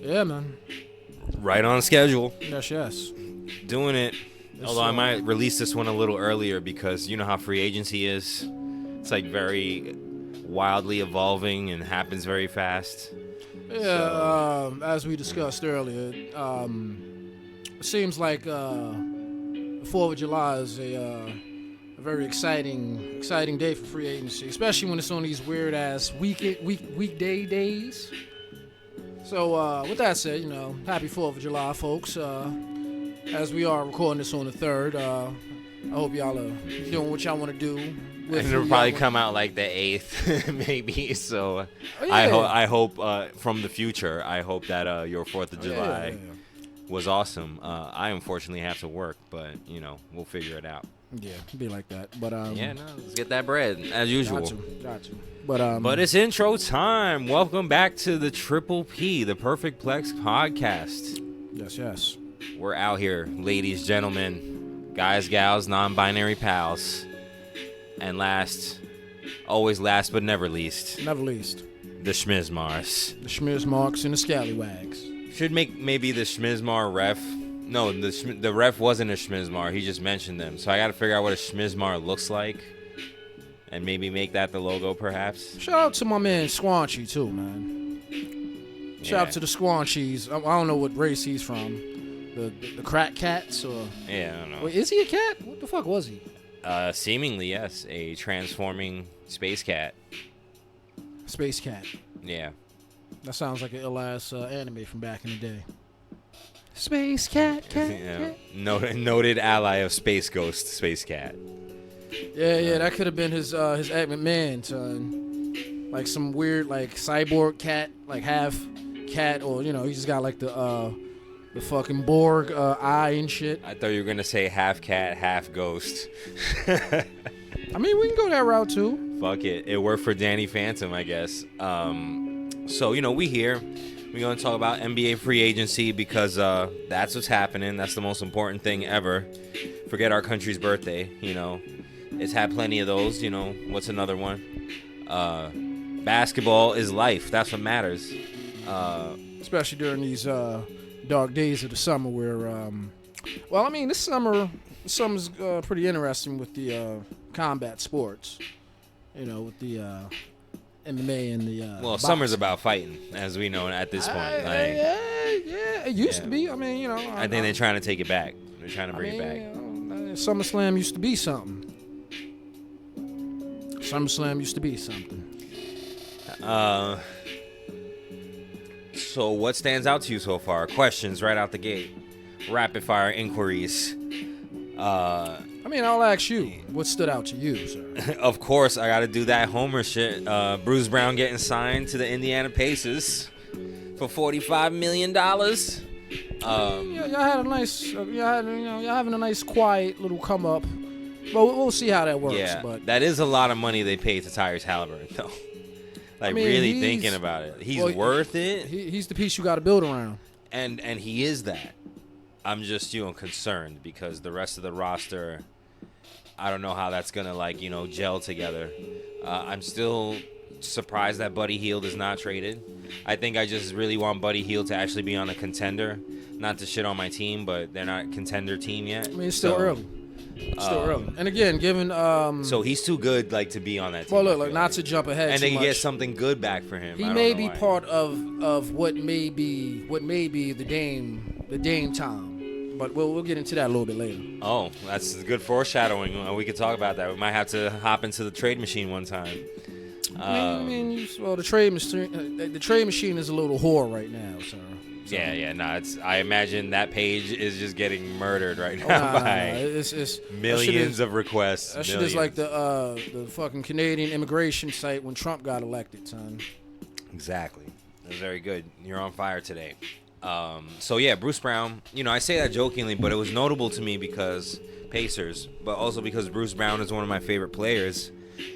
Yeah, man. Right on schedule. Yes. Doing it. Although I might release this one a little earlier because you know how free agency is. It's like very wildly evolving and happens very fast. Yeah, as we discussed earlier, it seems like the 4th of July is a very exciting day for free agency, especially when it's on these weird-ass weekday days. So, with that said, happy 4th of July, folks. As we are recording this on the 3rd, I hope y'all are doing what y'all want to do. And it'll probably come out like the 8th, maybe. So yeah. I hope from the future, I hope that your 4th of July was awesome. I unfortunately have to work, but, we'll figure it out. Yeah, be like that. But let's get that bread, as usual. Got you. But it's intro time. Welcome back to the Triple P, the Perfect Plex podcast. Yes. We're out here, ladies, gentlemen, guys, gals, non-binary pals. And always last but never least. The Schmizmars. The Schmizmarks and the Scallywags. Should make maybe the Schmizmar ref. No, the ref wasn't a Schmizmar. He just mentioned them. So I got to figure out what a Schmizmar looks like. And maybe make that the logo, perhaps. Shout out to my man Squanchy, too, man. Shout out to the Squanchies. I don't know what race he's from. The crack cats or... Yeah, I don't know. Wait, is he a cat? What the fuck was he? Seemingly, yes. A transforming space cat. Space cat. Yeah. That sounds like an ill-ass anime from back in the day. Space cat. Noted ally of Space Ghost, Space Cat. Yeah, that could have been his Ed McMahon, son. Like some weird, like, cyborg cat, like half cat, or, he just got, like, the fucking Borg eye and shit. I thought you were going to say half cat, half ghost. I mean, we can go that route, too. Fuck it. It worked for Danny Phantom, I guess. So, we here. We're going to talk about NBA free agency because that's what's happening. That's the most important thing ever. Forget our country's birthday, It's had plenty of those, What's another one? Basketball is life. That's what matters. Especially during these dark days of the summer where, this summer's pretty interesting with the combat sports, with the MMA and the boxing. Summer's about fighing, as we know at this point. Yeah, it used to be. I mean, I think they're trying to take it back. They're trying to bring it back. SummerSlam used to be something. So what stands out to you so far? Questions right out the gate. Rapid fire inquiries. I'll ask you. What stood out to you, sir? Of course, I got to do that Homer shit. Bruce Brown getting signed to the Indiana Pacers for $45 million. Y'all had a nice, y'all having a nice, quiet little come up. But we'll see how that works. Yeah, but that is a lot of money they paid to Tyrese Halliburton, though. Really thinking about it, he's worth it. He's the piece you got to build around, and he is that. I'm just concerned because the rest of the roster, I don't know how that's gonna gel together. I'm still surprised that Buddy Hield is not traded. I think I just really want Buddy Hield to actually be on a contender, not to shit on my team, but they're not a contender team yet. It's still early. Early. And again, given so he's too good to be on that team. Well, look, not to jump ahead. And they can get something good back for him. He may be part of what may be the Dame time. But we'll get into that a little bit later. Oh, that's good foreshadowing. We could talk about that. We might have to hop into the trade machine one time. The trade machine is a little whore right now, sir. So. Yeah. I imagine that page is just getting murdered right now by it's millions of requests. That shit is like the fucking Canadian immigration site when Trump got elected, son. Exactly. That's very good. You're on fire today. Bruce Brown, I say that jokingly, but it was notable to me because Pacers, but also because Bruce Brown is one of my favorite players.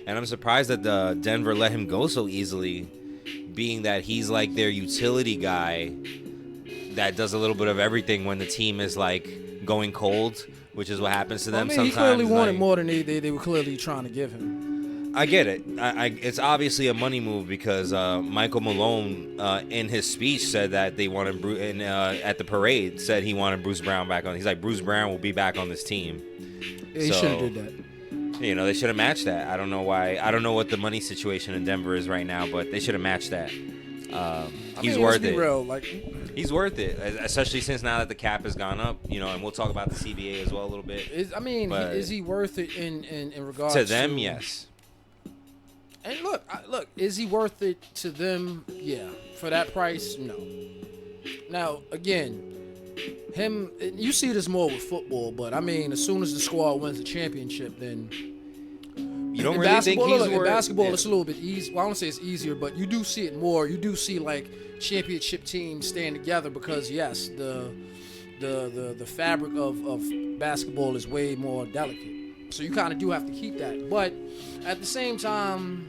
And I'm surprised that Denver let him go so easily, being that he's like their utility guy that does a little bit of everything when the team is going cold, which is what happens to them sometimes. He clearly wanted more than they were clearly trying to give him. I get it. It's obviously a money move because Michael Malone, in his speech, said that they wanted at the parade said he wanted Bruce Brown back on. He's like, Bruce Brown will be back on this team. Yeah, he should have did that. You know, they should have matched that. I don't know why. I don't know what the money situation in Denver is right now, but they should have matched that. He's worth it. Real, he's worth it, especially since now that the cap has gone up. You know, and we'll talk about the CBA as well a little bit. Is he worth it in regards to them? Yes. And look, is he worth it to them? Yeah. For that price, no. Now again, you see this more with football, but I mean, as soon as the squad wins the championship, then you don't really think he's in basketball, it's a little bit easy. Well, I don't say it's easier, but you do see it more. You do see like championship teams staying together because yes, the fabric of basketball is way more delicate. So you kind of do have to keep that. But at the same time,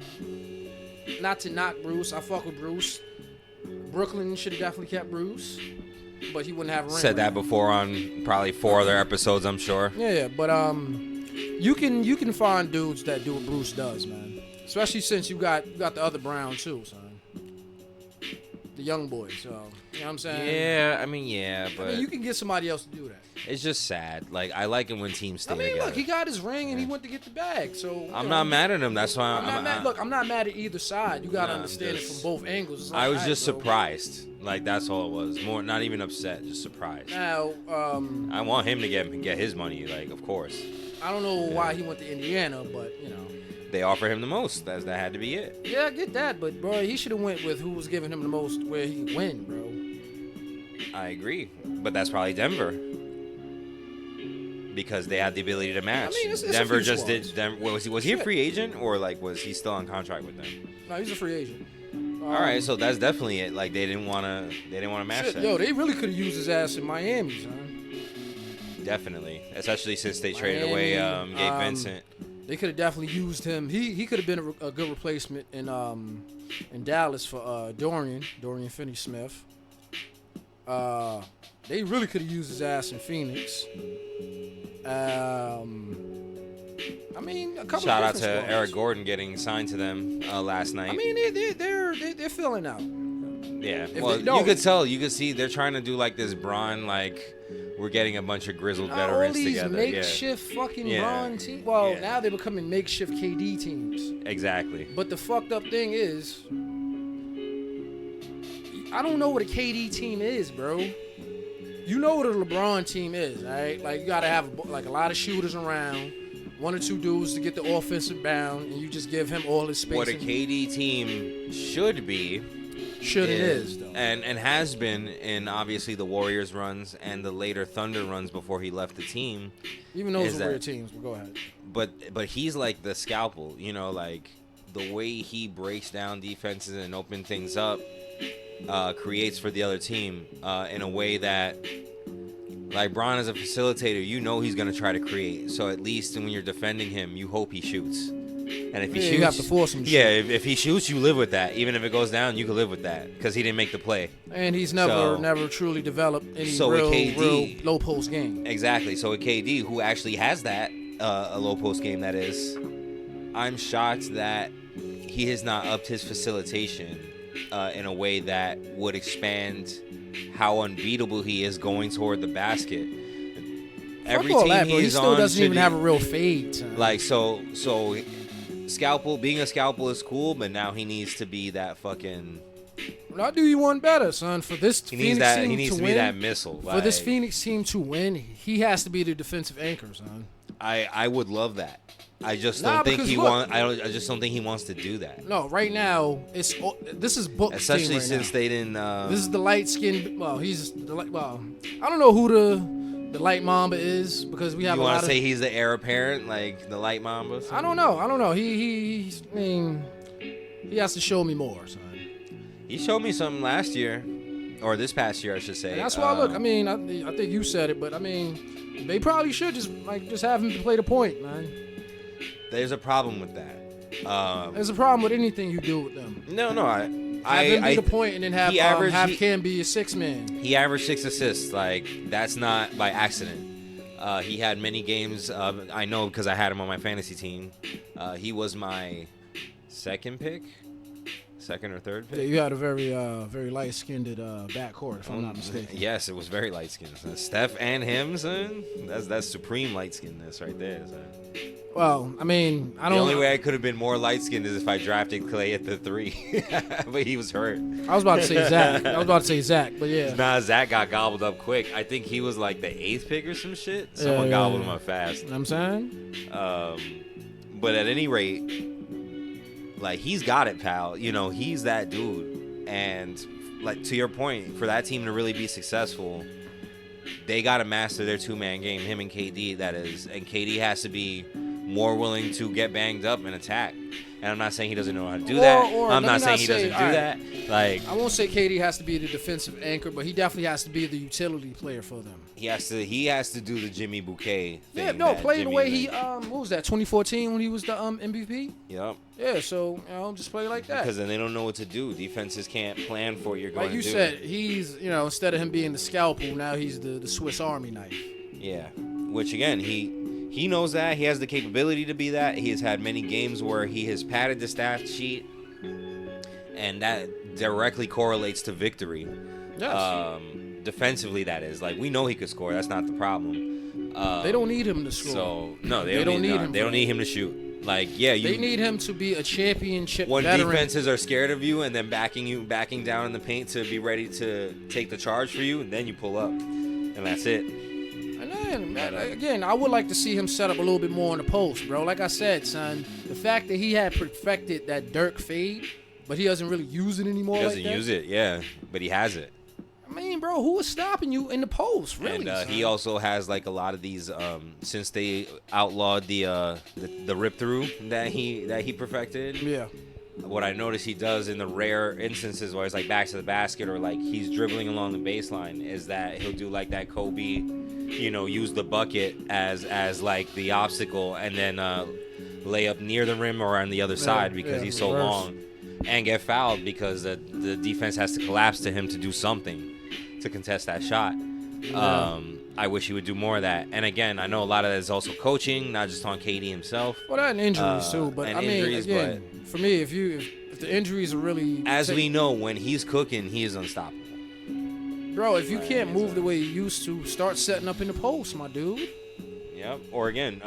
not to knock Bruce, I fuck with Bruce. Brooklyn should have definitely kept Bruce, but he wouldn't have a ring. Said that before on probably 4 other episodes, I'm sure. Yeah, but you can find dudes that do what Bruce does, man. Especially since you got the other Brown too, son. The young boy, so you know what I'm saying? Yeah, but you can get somebody else to do that. It's just sad. Like, I like it when teams stay together. Look, he got his ring and he went to get the bag. So I'm not mad at him. That's why I'm not mad at either side. You gotta understand it from both angles. I was just surprised. Like, that's all it was. More, not even upset, just surprised. Now, I want him to get his money. Like, of course. I don't know why he went to Indiana, but you know. They offer him the most. That had to be it. Yeah, I get that, but bro, he should have went with who was giving him the most, where he could win, bro. I agree, but that's probably Denver because they had the ability to match. I mean, it's Denver just did. Was he a free agent or like was he still on contract with them? No, he's a free agent. All right, so that's definitely it. Like they didn't want to match that. Yo, they really could have used his ass in Miami, son. Definitely, especially since they traded away Gabe Vincent. They could have definitely used him. He could have been a good replacement in Dallas for Dorian Finney-Smith. They really could have used his ass in Phoenix. I mean, a couple. Shout of out to squads. Eric Gordon getting signed to them last night. I mean, they're filling out. Yeah, well, you could tell, you could see they're trying to do like this Bron, like we're getting a bunch of grizzled veterans all these together. Makeshift fucking Bron teams. Well, now they're becoming makeshift KD teams. Exactly. But the fucked up thing is, I don't know what a KD team is, bro. You know what a LeBron team is, right? Like you gotta have like a lot of shooters around, 1 or 2 dudes to get the offensive bound, and you just give him all his space. What a KD team should be. It is though, and has been in obviously the Warriors runs and the later Thunder runs before he left the team. Even those were weird teams. But go ahead. But he's like the scalpel, you know, like the way he breaks down defenses and open things up, creates for the other team in a way that, like Bron as a facilitator, you know he's gonna try to create. So at least when you're defending him, you hope he shoots. And if he shoots, you have to force him to shoot. Yeah, if he shoots, you live with that. Even if it goes down, you can live with that because he didn't make the play. And he's never truly developed any real low post game. Exactly. So with KD, who actually has that, a low post game that is, I'm shocked that he has not upped his facilitation in a way that would expand how unbeatable he is going toward the basket. Every team he still doesn't even have a real fade. Like so being a scalpel is cool, but now he needs to be that fucking. I'll do you one better, son. For this Phoenix team he needs to be that missile. For this Phoenix team to win, he has to be the defensive anchor, son. I would love that. I just don't think he wants. I just don't think he wants to do that. No, right now this is booked. Especially right since now. They didn't. This is the light skin. Well, he's the light. Well, I don't know who the light Mamba is because we have. You want to say he's the heir apparent, like the light Mamba? I don't know. He has to show me more, son. He showed me something last year, or this past year, I should say. And that's why. Look, I mean, I think you said it, but I mean, they probably should just have him play the point, man. There's a problem with that. There's a problem with anything you do with them. No, have him be the point and then have Cam be a 6 man. He averaged 6 assists. Like that's not by accident. He had many games. I know because I had him on my fantasy team. He was my second or third pick. Yeah, you had a very light-skinned backcourt, if I'm not mistaken. Yes, it was very light-skinned. Son. Steph and him, son. That's supreme light-skinnedness right there, son. Well, I mean, I don't. The only way I could have been more light-skinned is if I drafted Clay at the 3, but he was hurt. I was about to say Zach. But yeah. Nah, Zach got gobbled up quick. I think he was like the 8th pick or some shit. Someone gobbled him up fast. You know what I'm saying? But at any rate, like, he's got it, pal. You know, he's that dude. And, like, to your point, for that team to really be successful, they got to master their two-man game, him and KD, that is. And KD has to be more willing to get banged up and attack. And I'm not saying he doesn't know how to do that. I'm not saying he doesn't do that. Like, I won't say KD has to be the defensive anchor, but he definitely has to be the utility player for them. He has to do the Jimmy Bouquet thing. Yeah, no, play the way he what was that, 2014 when he was the MVP? Yep. Yeah, so just play like that. Because then they don't know what to do. Defenses can't plan for what you're going to do. Like you said, he's instead of him being the scalpel, now he's the Swiss Army knife. Yeah, which again he knows that he has the capability to be that. He has had many games where he has padded the stat sheet, and that directly correlates to victory. Yes. Defensively, that is. Like, we know he could score. That's not the problem. They don't need him to score. So no, they don't need him. They don't need him to shoot. Like, yeah, they need him to be a championship when veteran. Defenses are scared of you and then backing down in the paint to be ready to take the charge for you, and then you pull up, and that's it. And then, again, I would like to see him set up a little bit more on the post, bro. Like I said, son, the fact that he had perfected that Dirk fade, but he doesn't really use it anymore. He doesn't use it, yeah, but he has it. I mean, bro, who is stopping you in the post, really? And he also has, like, a lot of these, since they outlawed the rip through that he perfected. Yeah. What I notice he does in the rare instances where it's like back to the basket or like he's dribbling along the baseline is that he'll do like that Kobe, use the bucket as like the obstacle and then lay up near the rim or on the other side because he's so long, and get fouled because the defense has to collapse to him to do something to contest that shot. Yeah. I wish he would do more of that. And again, I know a lot of that is also coaching, not just on KD himself. Well, that and injuries too. But I mean, again, for me, if the injuries are really, as we know, when he's cooking, he is unstoppable. Bro, if you can't move the way you used to, start setting up in the post, my dude. Yep. Or again,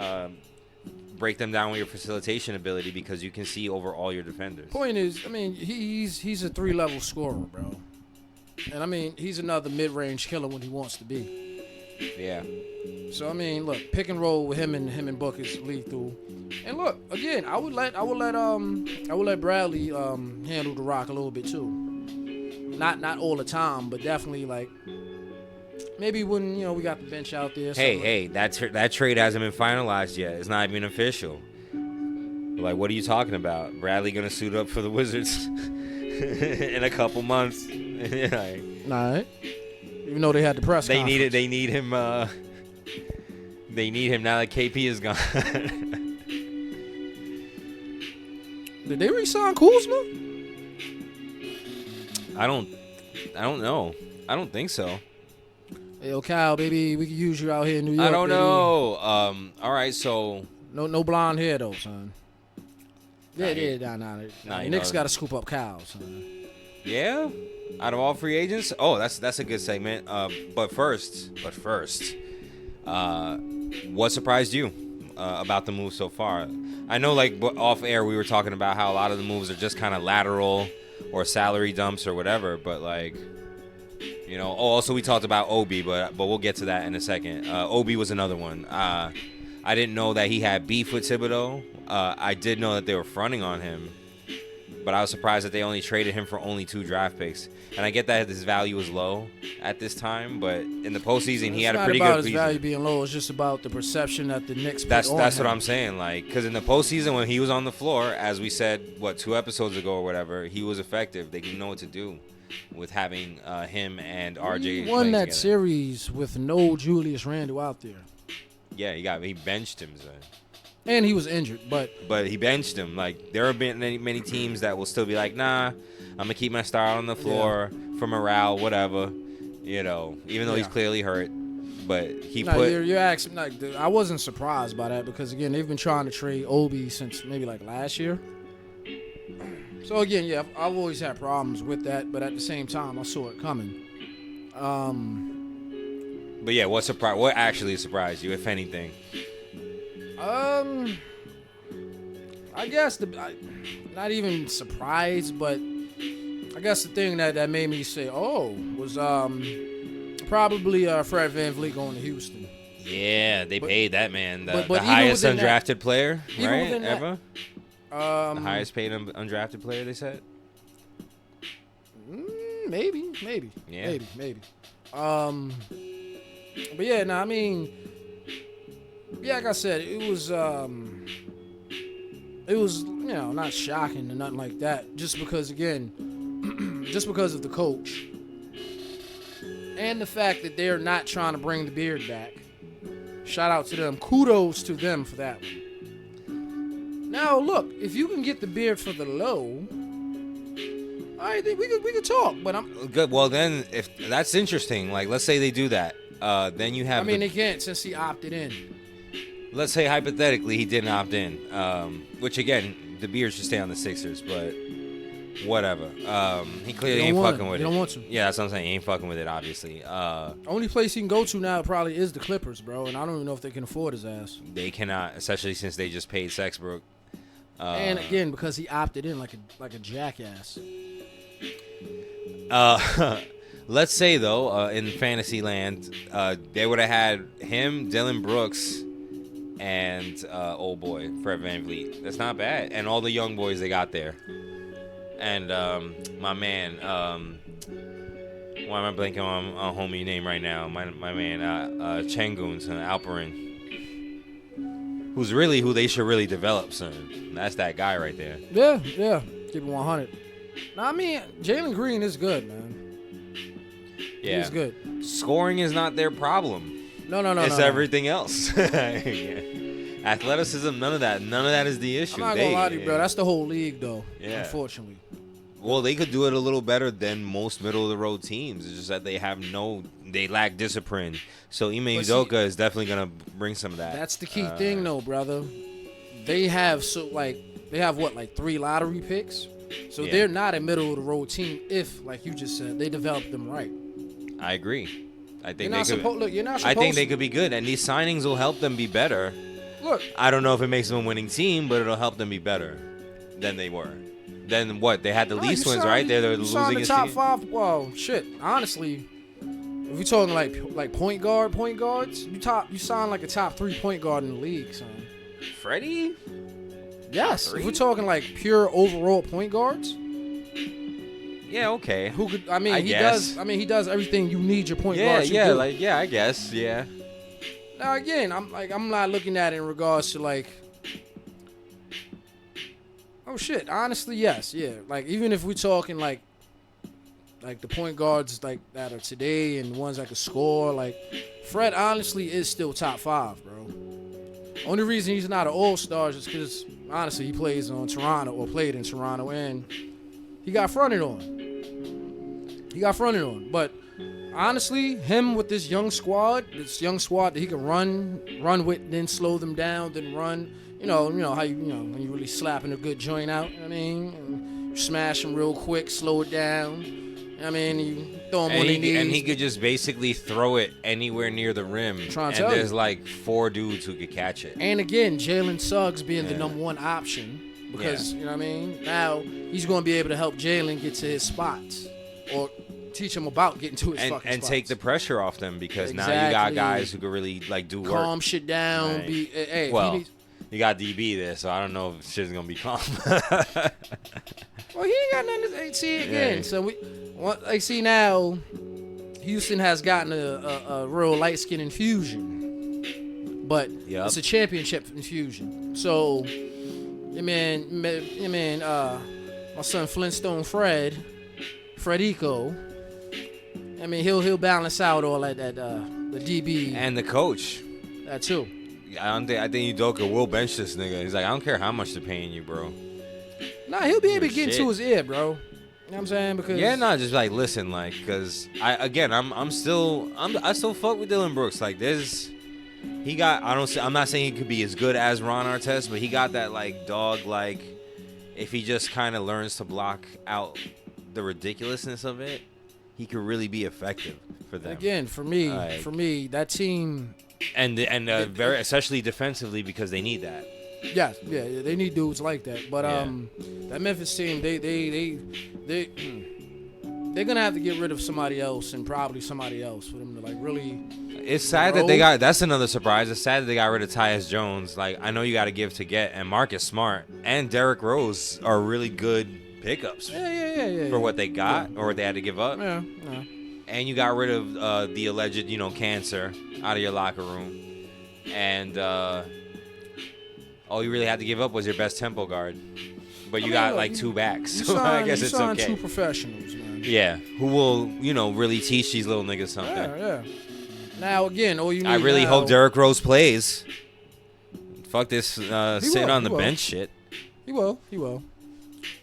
break them down with your facilitation ability because you can see over all your defenders. Point is, I mean, he's a 3-level scorer, bro. And I mean, he's another mid-range killer when he wants to be. Yeah. So I mean, look, pick and roll with him and Book is lethal. And look, again, I would let Bradley handle the rock a little bit too. Not all the time, but definitely like maybe when we got the bench out there. Hey, that trade hasn't been finalized yet. It's not even official. Like, what are you talking about? Bradley gonna suit up for the Wizards in a couple months? Like, all right. Even though they had the press conference. They need him. They need him now that KP is gone. Did they re-sign Kuzma? I don't know. I don't think so. Hey, yo, Kyle, baby, we can use you out here in New York. I don't know. All right, so no blonde hair though, son. Nah. Knicks got to scoop up Kyle, son. Yeah. Out of all free agents? Oh, that's a good segment. But first, what surprised you about the move so far? I know, like, off air we were talking about how a lot of the moves are just kind of lateral or salary dumps or whatever. But like, also we talked about Obi, but we'll get to that in a second. Obi was another one. I didn't know that he had beef with Thibodeau. I did know that they were fronting on him. But I was surprised that they only traded him for only 2 draft picks. And I get that his value is low at this time, but in the postseason, he had a pretty good season. It's not about his value being low. It's just about the perception that the Knicks That's what I'm saying. Like, because in the postseason, when he was on the floor, as we said, 2 episodes ago or whatever, he was effective. They didn't know what to do with having him and RJ. He won that series with no Julius Randle out there. Yeah, he benched him, so. And he was injured, but he benched him. Like, there have been many teams that will still be like, nah, I'm gonna keep my star on the floor for morale, whatever. Even though he's clearly hurt. but he No, put. you're asking. Like, I wasn't surprised by that because again, they've been trying to trade Obi since maybe like last year. So again, yeah, I've always had problems with that, but at the same time, I saw it coming. But yeah, what actually surprised you, if anything? I guess not even surprised, but I guess the thing that made me say, "Oh," was probably Fred VanVleet going to Houston. Yeah, they paid that man the but highest even within undrafted player, even right? within that- Ever. The highest paid undrafted player, they said. Maybe. Yeah. Maybe. But yeah, no, I mean, yeah, like I said, it was not shocking or nothing like that. Just because, again, just because of the coach and the fact that they're not trying to bring the beard back. Shout out to them. Kudos to them for that one. Now, look, if you can get the beard for the low, I think we could talk. But I'm Good. Well, then, if that's interesting, like let's say they do that, then you have. I mean, they can't since he opted in. Let's say hypothetically he didn't opt in, which again, the beard should stay on the Sixers, but whatever. He clearly ain't fucking with it. You don't want to. Yeah, that's what I'm saying. He ain't fucking with it, obviously. Only place he can go to now probably is the Clippers, bro, and I don't even know if they can afford his ass. They cannot, especially since they just paid Sexbrook. And again, because he opted in like a jackass. Let's say though, in fantasy land, they would have had him, Dylan Brooks, and old boy Fred VanVleet. That's not bad, and all the young boys they got there. And my man, why am I blanking on a homie name right now? My man, Changun, Alperin, who's really who they should really develop, son. That's that guy right there. Yeah. Keep it 100. Now, I mean, Jalen Green is good, man. Yeah. He's good. Scoring is not their problem. No. It's everything else. Athleticism, none of that. None of that is the issue. I'm not gonna lie to you, bro. That's the whole league, though. Yeah. Unfortunately. Well, they could do it a little better than most middle of the road teams. It's just that they lack discipline. So Ime Udoka is definitely gonna bring some of that. That's the key thing, though, brother. They have 3 lottery picks. So they're not a middle of the road team if, like you just said, they develop them right. I agree. I think you're not supposed. I think they could be good, and these signings will help them be better. Look, I don't know if it makes them a winning team, but it'll help them be better than they were. Then what? They had the least wins, right? They're the losing the top 5. Well, shit. Honestly, if we're talking like point guards, you sign like a top 3 point guard in the league, son. Freddie? Yes. If we're talking like pure overall point guards. Yeah, okay. Who could? I mean, he does everything you need your point guard to do. I guess, yeah. Now again, I'm not looking at it in regards to like. Oh shit! Honestly, yes, yeah. Like even if we're talking like the point guards like that are today and ones that can score, like Fred honestly is still top 5, bro. Only reason he's not an all-star is because honestly he plays on Toronto or played in Toronto and he got fronted on. But honestly, him with this young squad that he can run with, then slow them down, then run. You know how when you really slapping a good joint out. You know what I mean, and you smash them real quick, slow it down. You know what I mean, you throw them on their knees. And he could just basically throw it anywhere near the rim. And there's like 4 dudes who could catch it. And again, Jalen Suggs being the number 1 option because you know what I mean. Now he's going to be able to help Jalen get to his spots or teach him about getting to his fucking spots. And take the pressure off them because now you got guys who could really like do work. Calm shit down. Right. You got DB there, so I don't know if shit's gonna be calm. Well, he ain't got nothing to see again. Yeah. So I see now, Houston has gotten a real light-skin infusion, but it's a championship infusion. So, my son Flintstone Fredico. I mean, he'll balance out all that the DB and the coach. That too. I think Udoka will bench this nigga. He's like, I don't care how much they're paying you, bro. Nah, he'll be able to get into his ear, bro. what I'm saying? Because Yeah, no, just like listen, like, cause I still fuck with Dylan Brooks. Like, I'm not saying he could be as good as Ron Artest, but he got that like dog, like, if he just kind of learns to block out the ridiculousness of it, he could really be effective for them. Again, for me, that team, and very especially defensively because they need that. Yeah, they need dudes like that. But that Memphis team, they're gonna have to get rid of somebody else and probably somebody else for them to like really. It's sad that they got. That's another surprise. It's sad that they got rid of Tyus Jones. Like, I know you got to give to get, and Marcus Smart and Derrick Rose are really good pickups. For what they got or what they had to give up. Yeah. And you got rid of the alleged, cancer out of your locker room, and all you really had to give up was your best tempo guard. But you got like two backs, so I guess it's okay. Two professionals, man. Yeah, who will really teach these little niggas something. Yeah. Now again, all you need. I really hope Derrick Rose plays. Fuck this sitting on the will. bench shit. He will.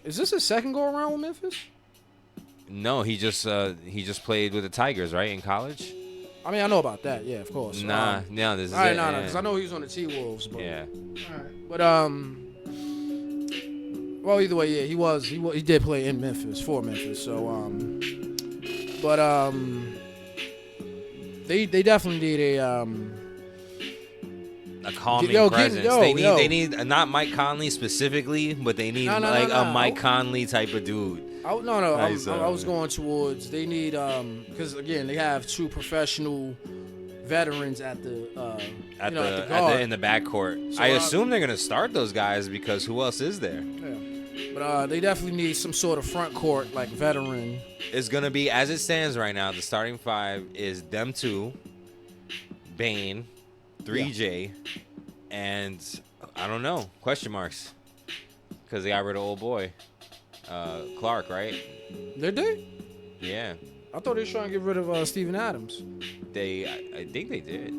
Is this his second go around with Memphis? No, he just played with the Tigers, right, in college. I mean, I know about that. Yeah, of course. No, this is all right, it. No, because I know he was on the T-Wolves. But, yeah. All right. But well, either way, yeah, he did play in Memphis for Memphis. So they definitely need a calming presence. They need not Mike Conley specifically, but they need a Mike Conley type of dude. I was going towards they need because again they have two professional veterans at the in the backcourt. So I assume they're gonna start those guys because who else is there? Yeah, but they definitely need some sort of front court like veteran. It's gonna be as it stands right now. The starting five is them two, Bane, 3J, and I don't know, question marks because they got rid of old boy. Clark, right? Did they? Yeah. I thought they were trying to get rid of Steven Adams. I think they did.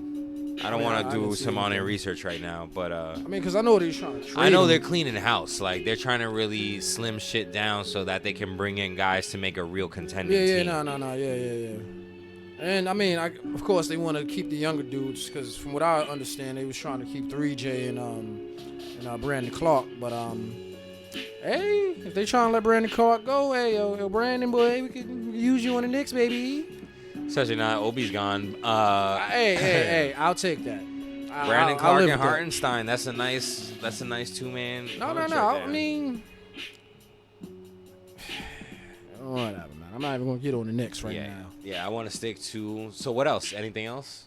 I don't want to do some on-air research right now, but I mean, because I know they're trying to trade I know him. they're cleaning house. Like, they're trying to really slim shit down so that they can bring in guys to make a real contending team. Yeah. And I mean, of course, they want to keep the younger dudes because, from what I understand, they was trying to keep 3J and Brandon Clark. But hey, if they trying to let Brandon Clark go, hey, yo, Brandon boy, we can use you on the Knicks, baby. Especially now Obi's gone. Hey, I'll take that. Brandon Clark and Hartenstein. That's a nice two-man. No. I mean, whatever, man. I'm not even gonna get on the Knicks right now. Yeah, I want to stick to. So what else? Anything else?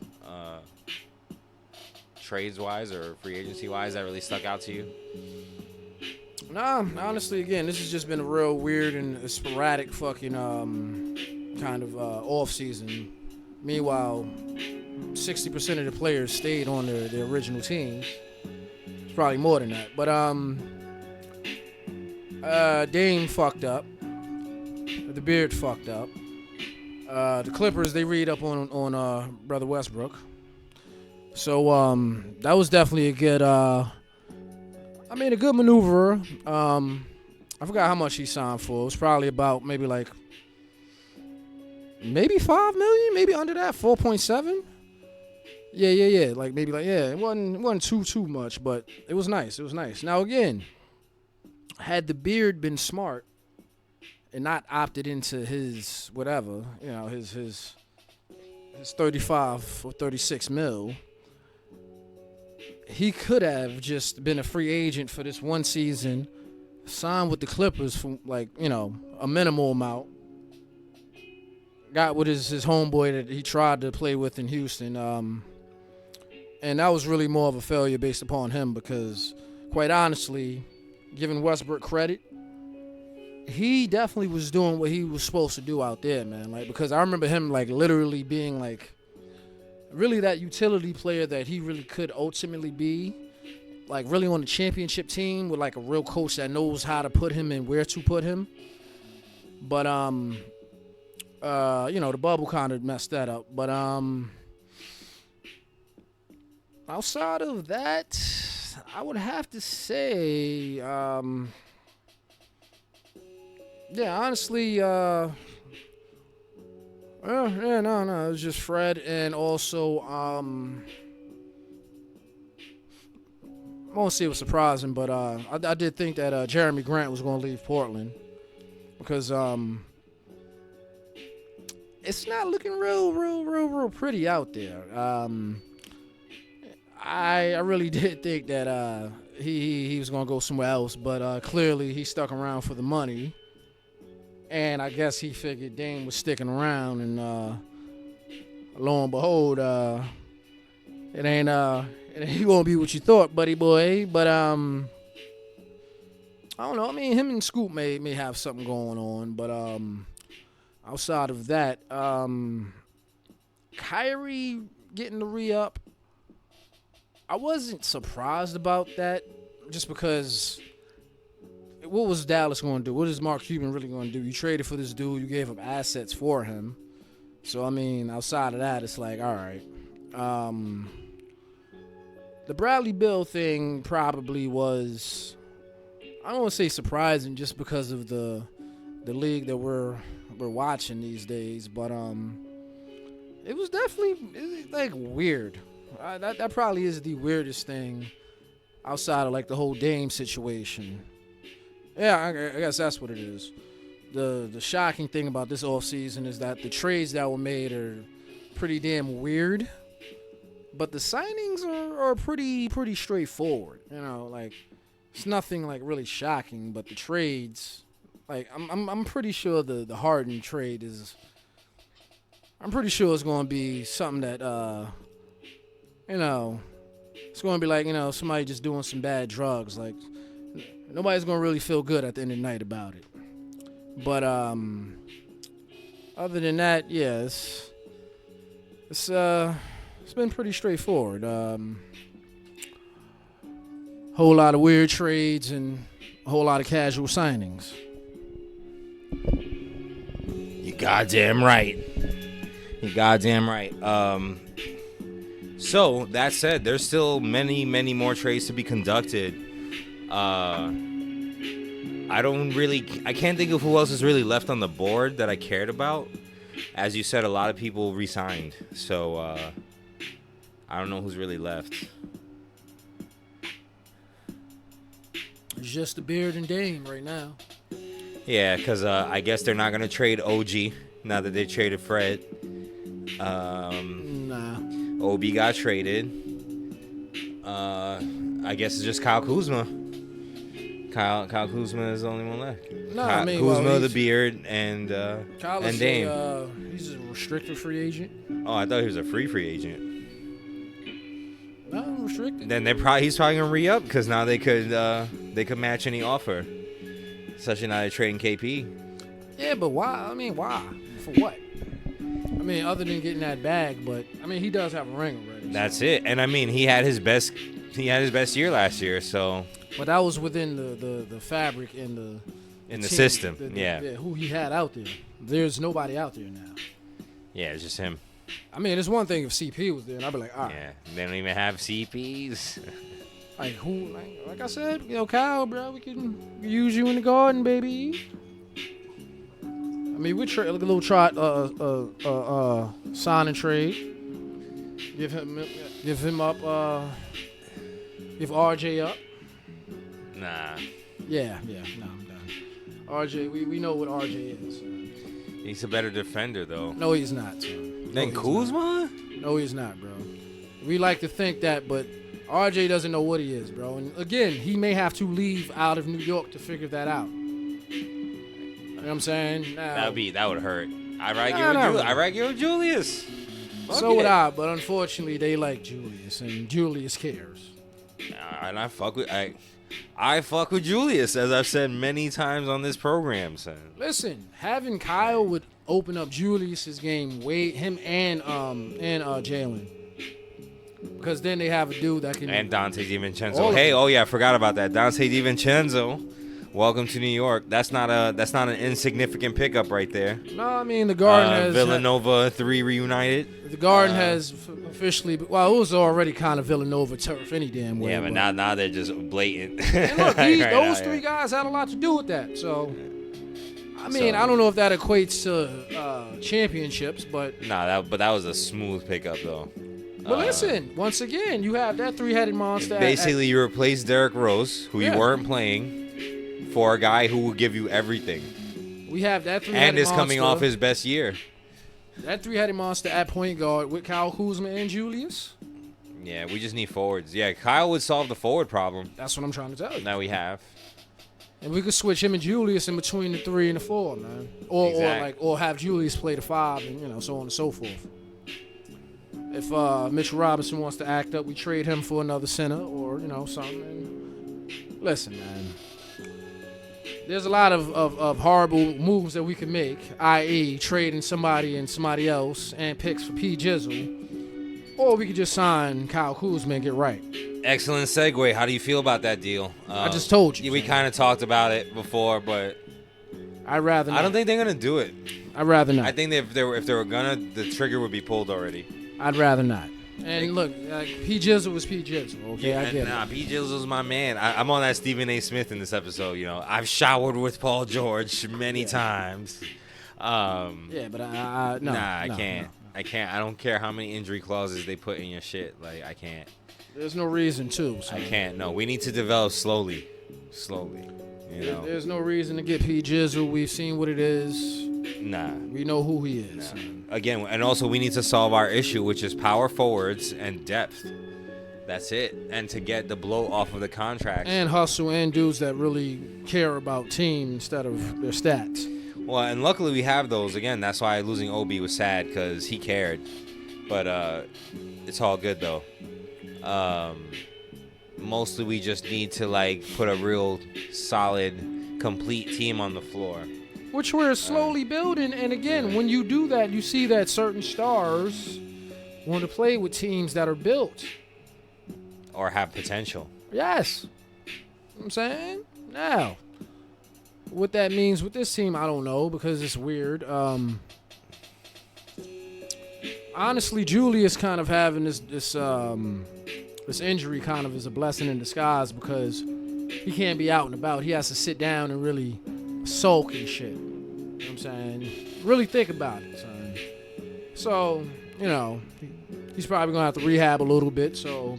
Trades-wise or free agency-wise that really stuck out to you? Nah, honestly, again, this has just been a real weird and sporadic fucking kind of off season. Meanwhile, 60% of the players stayed on their original teams. It's probably more than that, but Dame fucked up. The Beard fucked up. The Clippers, they read up on Brother Westbrook. So that was definitely a good. A good maneuver. I forgot how much he signed for. It was probably about maybe $5 million, maybe under that, 4.7. Yeah. It wasn't too much, but it was nice. Now again, had the Beard been smart and not opted into his whatever, his 35 or 36 mil. He could have just been a free agent for this one season, signed with the Clippers for a minimal amount. Got with his homeboy that he tried to play with in Houston, and that was really more of a failure based upon him because, quite honestly, giving Westbrook credit, he definitely was doing what he was supposed to do out there, man. Because I remember him literally being really that utility player that he really could ultimately be, really on the championship team with a real coach that knows how to put him and where to put him. But the bubble kind of messed that up. But outside of that, I would have to say Yeah, honestly, no, it was just Fred, and also, I won't say it was surprising, but I did think that Jeremy Grant was going to leave Portland because it's not looking real pretty out there. I really did think that he was going to go somewhere else, but clearly he stuck around for the money. And I guess he figured Dame was sticking around, and lo and behold, it ain't gonna be what you thought, buddy boy. But I don't know. I mean, him and Scoop may have something going on, but outside of that, Kyrie getting the re-up, I wasn't surprised about that, just because. What was Dallas going to do? What is Mark Cuban really going to do? You traded for this dude. You gave up assets for him. So, I mean, outside of that, it's like, all right. The Bradley Beal thing probably was, I don't want to say surprising just because of the league that we're watching these days. But it was definitely like weird. That probably is the weirdest thing outside of like the whole Dame situation. Yeah, I guess that's what it is. The shocking thing about this offseason is that the trades that were made are pretty damn weird, but the signings are pretty straightforward. You know, like it's nothing like really shocking, but the trades, like I'm pretty sure the Harden trade is. I'm pretty sure it's going to be something that you know, it's going to be like, you know, somebody just doing some bad drugs, like. Nobody's gonna really feel good at the end of the night about it. But other than that, yeah, it's been pretty straightforward. Whole lot of weird trades and a whole lot of casual signings. You goddamn right. You goddamn right. So that said, there's still many more trades to be conducted. I can't think of who else is really left on the board that I cared about. As you said, a lot of people re-signed, so I don't know who's really left. It's just the Beard and Dame right now. Yeah, because I guess they're not going to trade OG now that they traded Fred. Nah. OB got traded. I guess it's just Kyle Kuzma. Kyle Kuzma is the only one left. No, I mean, Kuzma, the Beard, and Dame. He's a restricted free agent. Oh, I thought he was a free agent. No, restricted. Then he's probably gonna re-up because now they could match any offer. Especially now they're trading KP. Yeah, but why? I mean, why? For what? I mean, other than getting that bag, but I mean, he does have a ring already. That's it. And I mean, he had his best year last year, so. But that was within the fabric and the team, system. Yeah, who he had out there. There's nobody out there now. Yeah, it's just him. I mean, it's one thing if CP was there, and I'd be like, all right. Yeah, they don't even have CPs. Like who? Like I said, you know, Kyle, bro, we can use you in the garden, baby. I mean, we trade like a little trot, sign and trade. Give him up. Give RJ up. Nah. Yeah, no, I'm done. RJ, we know what RJ is. He's a better defender, though. No, he's not, son. Then Kuzma? No, he's not, bro. We like to think that, but RJ doesn't know what he is, bro. And again, he may have to leave out of New York to figure that out. You know what I'm saying? That would hurt. I like your Julius. So would I, but unfortunately, they like Julius, and Julius cares. And I fuck with Julius, as I've said many times on this program, son. Listen, having Kyle would open up Julius's game, him and Jalen, because then they have a dude that can. And Dante DiVincenzo. I forgot about that. Dante DiVincenzo. Welcome to New York. That's not an insignificant pickup right there. No, I mean the Garden has Villanova 3 reunited. The Garden has officially. Well, it was already kind of Villanova turf any damn way. Yeah, but now they're just blatant. And look, those three guys had a lot to do with that. So I mean, So- I don't know if that equates to championships, but but that was a smooth pickup though. listen, once again, you have that three-headed monster. Basically, you replaced Derrick Rose, who Yeah. you weren't playing, for a guy who will give you everything, we have that three-headed and is monster. coming off his best year. That three-headed monster at point guard with Kyle Kuzma and Julius. Yeah, we just need forwards. Yeah, Kyle would solve the forward problem That's what I'm trying to tell you. that we have. And we could switch him and Julius in between the 3 and the 4, man. Or have Julius play the 5, and so on and so forth. If Mitchell Robinson wants to act up, we trade him for another center or something. And listen, man. There's a lot of horrible moves that we can make, i.e., trading somebody and somebody else and picks for P. Jizzle. Or we could just sign Kyle Kuzma and get right. Excellent segue. How do you feel about that deal? I just told you. We kind of talked about it before, but I'd rather not. I don't think they're gonna do it. I'd rather not. I think if they were gonna, the trigger would be pulled already. I'd rather not. And look, P. Jizzle was P. Jizzle, okay? I get it. P. Jizzle's my man. I'm on that Stephen A. Smith in this episode. I've showered with Paul George many times. Yeah, but no. I can't. No. I can't. I don't care how many injury clauses they put in your shit. Like, I can't. There's no reason to. So. I can't. No, we need to develop slowly. There's no reason to get P. Jizzle. We've seen what it is. Nah. We know who he is. Nah. Again, and also we need to solve our issue, which is power forwards and depth. That's it. And to get the blow off of the contract. And hustle and dudes that really care about team instead of their stats. Well, and luckily we have those. Again, that's why losing Obi was sad, because he cared. But it's all good, though. Mostly we just need to, put a real solid, complete team on the floor. Which we're slowly building. And again, when you do that, you see that certain stars want to play with teams that are built. Or have potential. Yes. You know what I'm saying? Now, what that means with this team, I don't know, because it's weird. Honestly, Julius kind of having this injury kind of is a blessing in disguise, because he can't be out and about. He has to sit down and really sulk and shit. You know what I'm saying? Really think about it, son. So, he's probably going to have to rehab a little bit, so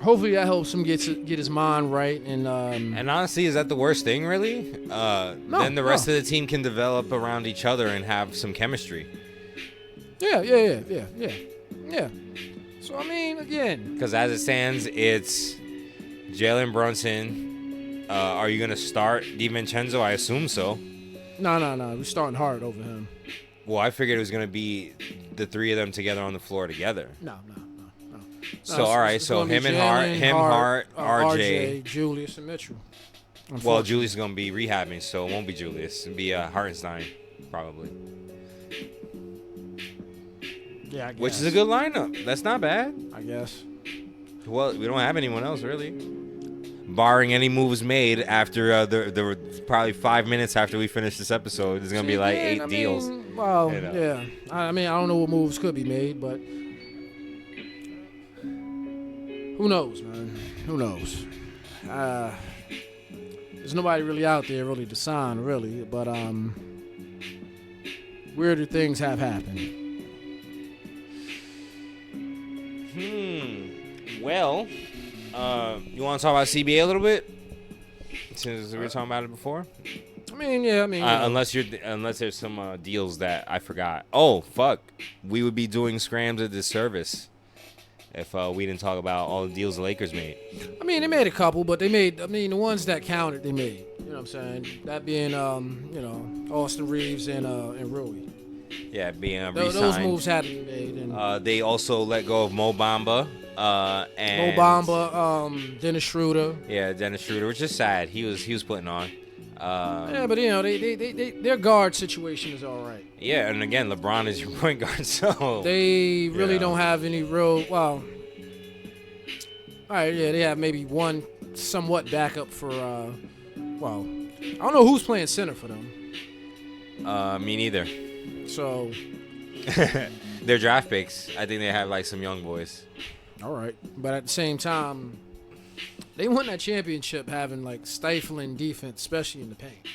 hopefully that helps him get his mind right. And honestly, is that the worst thing, really? Then the rest of the team can develop around each other and have some chemistry. Yeah. So, I mean, again. Because as it stands, it's Jalen Brunson. Are you going to start DiVincenzo? I assume so. No. We're starting hard over him. Well, I figured it was going to be the three of them together on the floor together. No. So, all right. So, him and Hart, RJ, Julius, and Mitchell. Well, Julius is going to be rehabbing, so it won't be Julius. It'll be Hartenstein, probably. Yeah, I guess. Which is a good lineup. That's not bad. I guess. Well, we don't have anyone else, really. Barring any moves made after there were probably 5 minutes after we finish this episode. There's going to be 8 deals. Well, yeah. I don't know what moves could be made, but who knows, man? Who knows? There's nobody really out there really to sign, really, but weirder things have happened. Well, you want to talk about CBA a little bit? Since we were talking about it before. I mean, yeah. Unless there's some deals that I forgot. Oh, fuck. We would be doing Scrams a disservice if we didn't talk about all the deals the Lakers made. I mean, they made a couple, but the ones that counted, they made. You know what I'm saying? That being, Austin Reeves and Rui. Yeah, being re-signed. Those moves had to be made. And they also let go of Mo Bamba. And Mo Bamba, Dennis Schroeder. Yeah, Dennis Schroeder, which is sad. He was putting on. Yeah, but their guard situation is all right. Yeah, and again, LeBron is your point guard, so they really don't have any real. Well, all right, yeah, they have maybe one somewhat backup for. Well, I don't know who's playing center for them. Me neither. So they're draft picks. I think they have some young boys. All right, but at the same time, they won that championship having stifling defense, especially in the paint.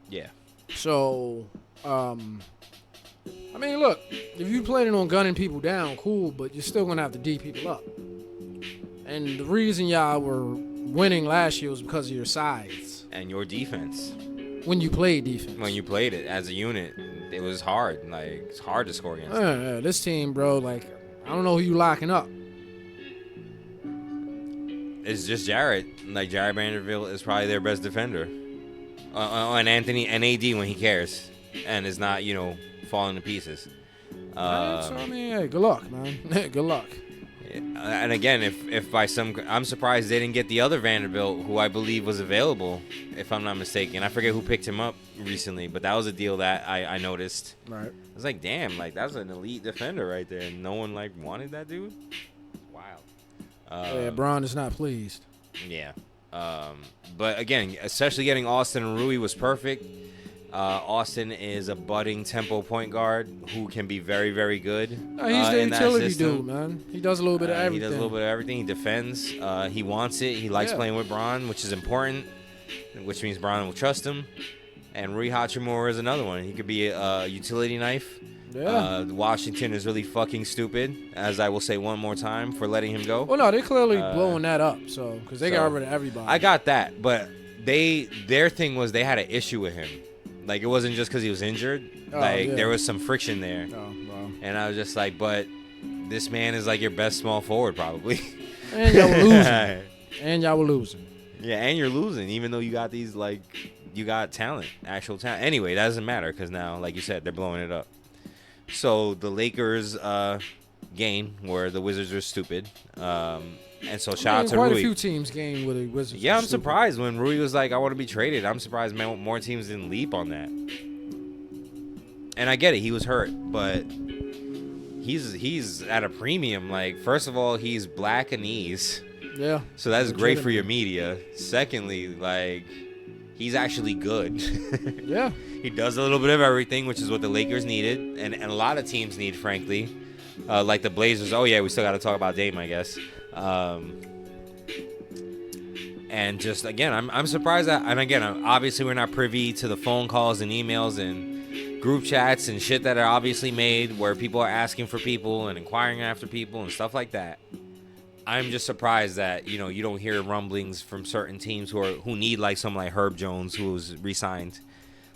Yeah. So, I mean, look, if you planning on gunning people down, cool, but you're still gonna have to D people up. And the reason y'all were winning last year was because of your size. And your defense. When you played defense. When you played it as a unit, it was hard. Like, it's hard to score against. This team, bro, like, I don't know who you locking up. It's just Jarrett. Like, Jarrett Vanderbilt is probably their best defender. And Anthony and AD when he cares. And is not, falling to pieces. So, I mean, hey, good luck, man. Good luck. And again, if by I'm surprised they didn't get the other Vanderbilt, who I believe was available, if I'm not mistaken. I forget who picked him up recently, but that was a deal that I noticed. Right. I was like, damn, like, that's an elite defender right there. And no one, like, wanted that dude? Wow. Yeah, Braun is not pleased. Yeah. But again, especially getting Austin and Rui was perfect. Austin is a budding tempo point guard who can be very, very good. No, he's the utility dude, man. He does a little bit of everything. He does a little bit of everything. He defends. He wants it. He likes playing with Braun, which is important, which means Braun will trust him. And Rui Hachimura is another one. He could be a utility knife. Yeah. Washington is really fucking stupid, as I will say one more time, for letting him go. Well, no, they're clearly blowing that up, because they got rid of everybody. I got that, but their thing was they had an issue with him. Like, it wasn't just because he was injured. There was some friction there. Oh, wow. And I was just like, but this man is like your best small forward, probably. And y'all were losing. Yeah, and you're losing, even though you got these, like, you got talent, actual talent. Anyway, that doesn't matter because now, like you said, they're blowing it up. So the Lakers game where the Wizards are stupid. And so shout out to Rui. Quite a few teams game where the Wizards. Yeah, I'm surprised when Rui was like, I want to be traded. I'm surprised more teams didn't leap on that. And I get it, he was hurt, but he's at a premium. Like, first of all, he's black anise. Yeah. So that's great for your media. Secondly, like, he's actually good. Yeah. He does a little bit of everything, which is what the Lakers needed, and a lot of teams need, frankly. Like the Blazers. Oh, yeah, we still got to talk about Dame, I guess. And just, again, I'm surprised that, and again, obviously we're not privy to the phone calls and emails and group chats and shit that are obviously made where people are asking for people and inquiring after people and stuff like that. I'm just surprised that, you don't hear rumblings from certain teams who need, like, someone like Herb Jones, who was re-signed.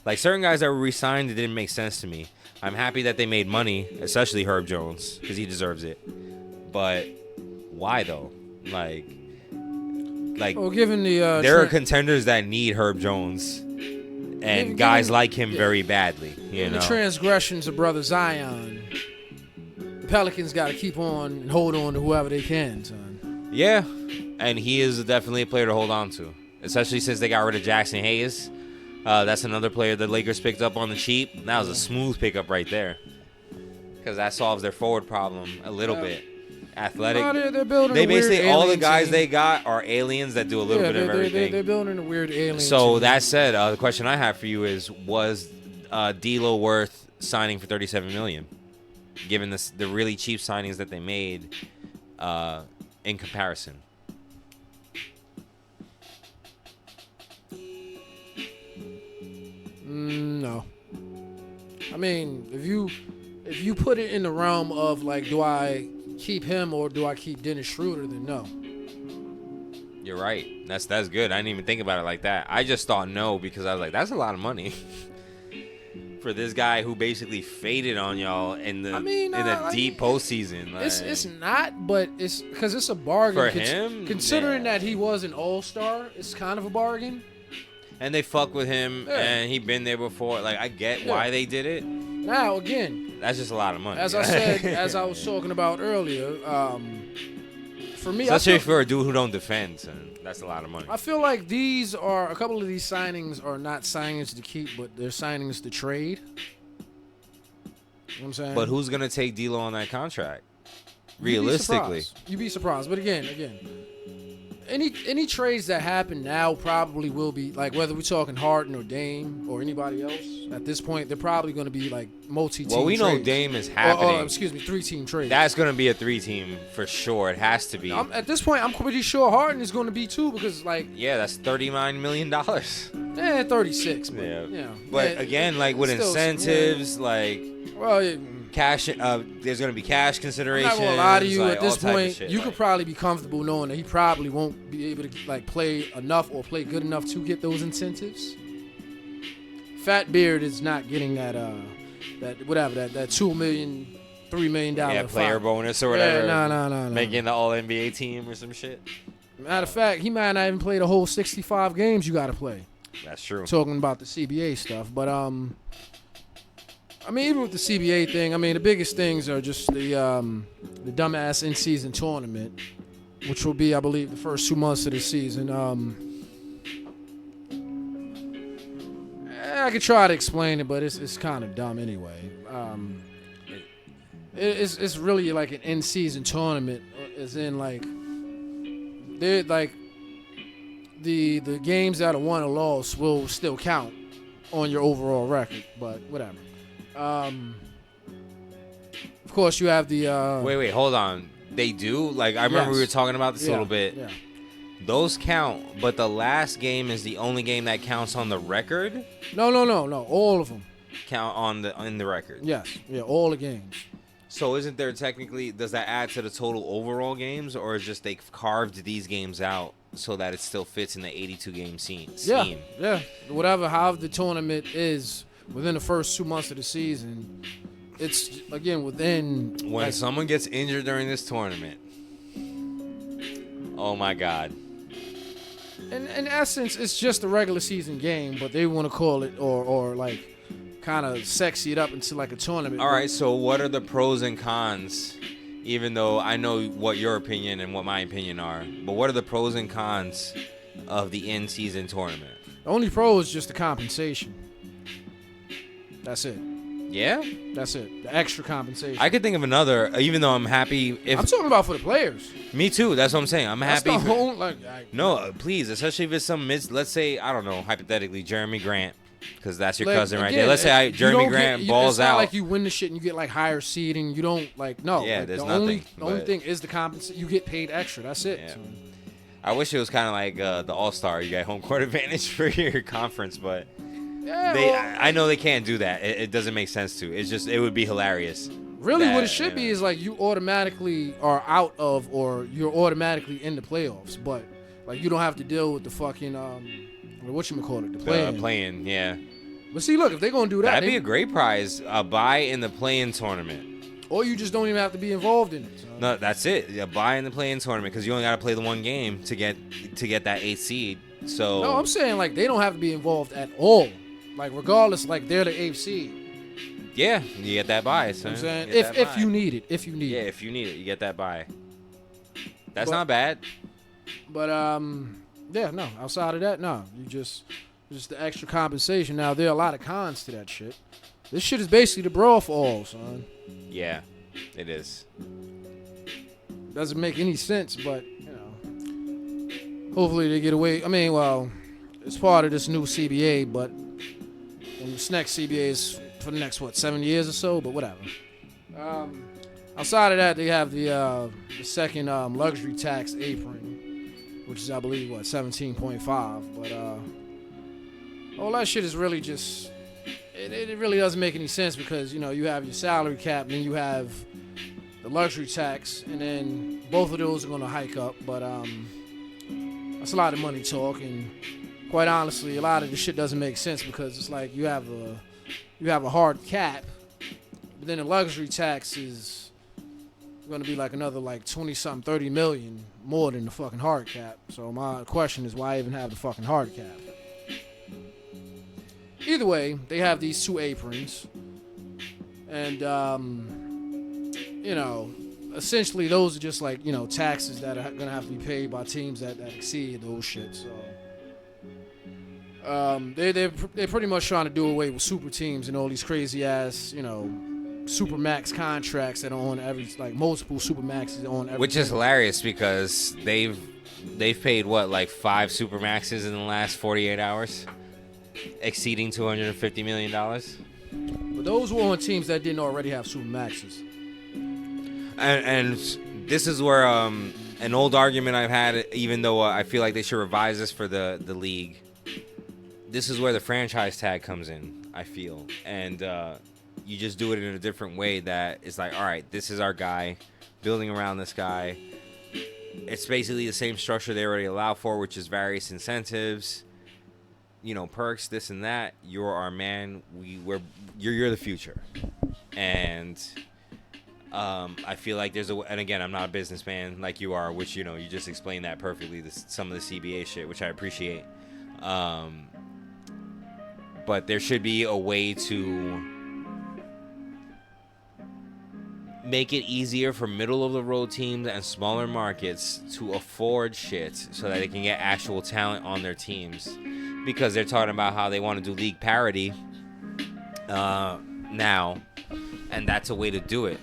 Like, certain guys that were re-signed, it didn't make sense to me. I'm happy that they made money, especially Herb Jones, because he deserves it. But why, though? Like, well, given the there are contenders that need Herb Jones, and guys like him very badly. The transgressions of Brother Zion, the Pelicans got to keep on and hold on to whoever they can, son. Yeah, and he is definitely a player to hold on to, especially since they got rid of Jackson Hayes. That's another player the Lakers picked up on the cheap. That was a smooth pickup right there, because that solves their forward problem a little bit. Athletic. No, they're building. They a weird basically all the guys team. they got are aliens that do a little bit of everything. They're building a weird alien. So team. that said, the question I have for you is: was D'Lo worth signing for $37 million, given the really cheap signings that they made in comparison? No. I mean, if you put it in the realm of, like, do I keep him or do I keep Dennis Schroeder, then no. You're right. That's good. I didn't even think about it like that. I just thought no because I was like, that's a lot of money for this guy who basically faded on y'all in the deep postseason. Like, it's not, but it's because it's a bargain for him. Considering that he was an all-star, it's kind of a bargain. And they fuck with him, and he been there before. Like, I get why they did it. Now, again, that's just a lot of money. As I said, as I was talking about earlier, for me, especially for a dude who don't defend, son, that's a lot of money. I feel like a couple of these signings are not signings to keep, but they're signings to trade. You know what I'm saying? But who's gonna take D'Lo on that contract? Realistically, you'd be surprised. But again. Any trades that happen now probably will be, like, whether we're talking Harden or Dame or anybody else, at this point, they're probably going to be, like, multi-team trades. Well, we know Dame is happening. Three-team trades. That's going to be a three-team for sure. It has to be. At this point, I'm pretty sure Harden is going to be, too, because, like... Yeah, that's $39 million. 36. But, Yeah. you know, But yeah, again, like with still, incentives, like well, cash, there's gonna be cash I'm considerations. not gonna lie to you. like, At this all type of point, shit, you like, could probably be comfortable knowing that he probably won't be able to like play enough or play good enough to get those incentives. Fat Beard is not getting that that $2 million, $3 million player bonus or whatever. Yeah, no. Making the All NBA team or some shit. Matter of fact, he might not even play the whole 65 games you got to play. That's true. Talking about the CBA stuff, but I mean, even with the CBA thing, I mean, the biggest things are just the dumbass in-season tournament, which will be, I believe, the first 2 months of the season. I could try to explain it, but it's kind of dumb anyway. It's really like an in-season tournament, as in like they're like the games that are won or lost will still count on your overall record, but whatever. Of course, you have the. Wait, hold on. They do? Like, I remember we were talking about this a little bit. Yeah. Those count, but the last game is the only game that counts on the record? No. All of them Count in the record. Yes. Yeah. All the games. So isn't there technically, does that add to the total overall games, or is just they carved these games out so that it still fits in the 82 game scheme? Yeah. Whatever. However the tournament is within the first 2 months of the season, it's again within. When someone gets injured during this tournament, oh my God. In essence, it's just a regular season game, but they want to call it or like kind of sexy it up into like a tournament. All right, so what are the pros and cons? Even though I know what your opinion and what my opinion are, but what are the pros and cons of the in-season tournament? The only pro is just the compensation. That's it. Yeah? That's it. The extra compensation. I could think of another, even though I'm happy if... I'm talking about for the players. Me too, that's what I'm saying. I'm happy... That's the whole, No, please, especially if it's some let's say, I don't know, hypothetically, Jeremy Grant, because that's your cousin right there. Let's say Jeremy Grant balls out. It's not like you win the shit and you get like higher seeding. You don't no. Yeah, like, there's the nothing. The only thing is the compensation. You get paid extra. That's it. Yeah. So. I wish it was kind of like the All-Star. You get home court advantage for your conference, but... Yeah, I know they can't do that. It doesn't make sense to. It's just, it would be hilarious. Really, what it should be is like you automatically are out of, or you're automatically in the playoffs, but like you don't have to deal with the fucking whatchamacallit, the play-in. Play-in, yeah. But see, look, if they're gonna do that, that'd be a great prize. A bye in the play-in tournament. Or you just don't even have to be involved in it. So. No, that's it. A bye in the play-in tournament because you only got to play the one game to get that 8th seed. So no, I'm saying like they don't have to be involved at all. Like regardless, like they're the 8th seed. Yeah, you get that bye. So I'm saying if you need it, if you need it. Yeah, if you need it, you get that bye. That's not bad. But yeah, no. Outside of that, no. You just the extra compensation. Now there are a lot of cons to that shit. This shit is basically the brawl for all, son. Yeah, it is. Doesn't make any sense, but you know. Hopefully they get away. I mean, well, it's part of this new CBA, but this next CBA is for the next 7 years or so, but whatever. Outside of that, they have the second luxury tax apron, which is I believe 17.5. But all that shit is really just it really doesn't make any sense because you know you have your salary cap and then you have the luxury tax, and then both of those are going to hike up. But that's a lot of money talk, and quite honestly, a lot of this shit doesn't make sense because it's like you have a hard cap, but then the luxury tax is going to be like another 20-something, 30 million more than the fucking hard cap. So my question is, why even have the fucking hard cap? Either way, they have these two aprons, and you know, essentially those are just like taxes that are going to have to be paid by teams that exceed those shit. So. They're pretty much trying to do away with super teams and all these crazy ass, super max contracts that are on multiple super maxes on every. Which is hilarious because they've paid what 5 super maxes in the last 48 hours, exceeding $250 million. But those were on teams that didn't already have super maxes. And this is where an old argument I've had, even though I feel like they should revise this for the league. this is where the franchise tag comes in, I feel. And you just do it in a different way that is like, all right, this is our guy, building around this guy. It's basically the same structure they already allow for, which is various incentives, you know, perks, this and that. You're our man. You're the future. And I feel like and again, I'm not a businessman like you are, which, you know, you just explained that perfectly, some of the CBA shit, which I appreciate. But there should be a way to make it easier for middle of the road teams and smaller markets to afford shit so that they can get actual talent on their teams, because they're talking about how they want to do league parity now, and that's a way to do it.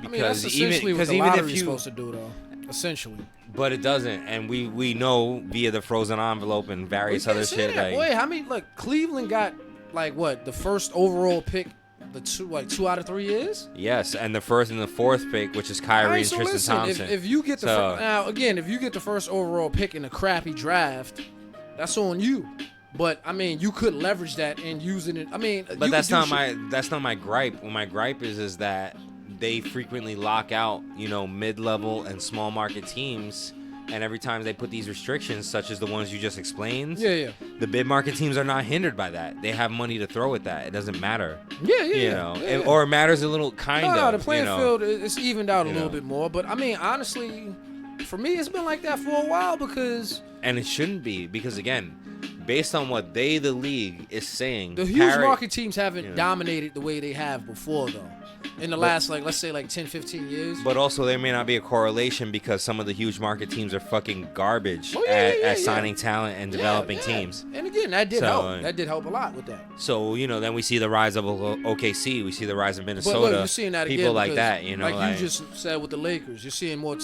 Because I mean, that's essentially what the lottery is supposed to do, though. Essentially. But it doesn't, and we know via the frozen envelope and various other shit. Like, wait, how many? Like, Cleveland got like what, the first overall pick, the 2 out of 3 years. Yes, and the first and the fourth pick, which is Kyrie and Tristan Thompson. If you get now again, if you get the first overall pick in a crappy draft, that's on you. But I mean, you could leverage that and using it. I mean, but that's not my gripe. Well, my gripe is that they frequently lock out, you know, mid-level and small market teams, and every time they put these restrictions, such as the ones you just explained, the mid-market teams are not hindered by that. They have money to throw at that. It doesn't matter. You know, or it matters a little, kind of. No, the playing field is evened out a little bit more. But I mean, honestly, for me, it's been like that for a while because. And it shouldn't be, because again, based on what the league is saying, the huge market teams haven't dominated the way they have before, though. In the last, like, let's say, like 10, 15 years. But also, there may not be a correlation because some of the huge market teams are fucking garbage at signing talent and developing teams. And again, that did help. That did help a lot with that. So, you know, then we see the rise of OKC. We see the rise of Minnesota. But look, you're seeing that people again like that, you know. Like you just said with the Lakers. You're seeing more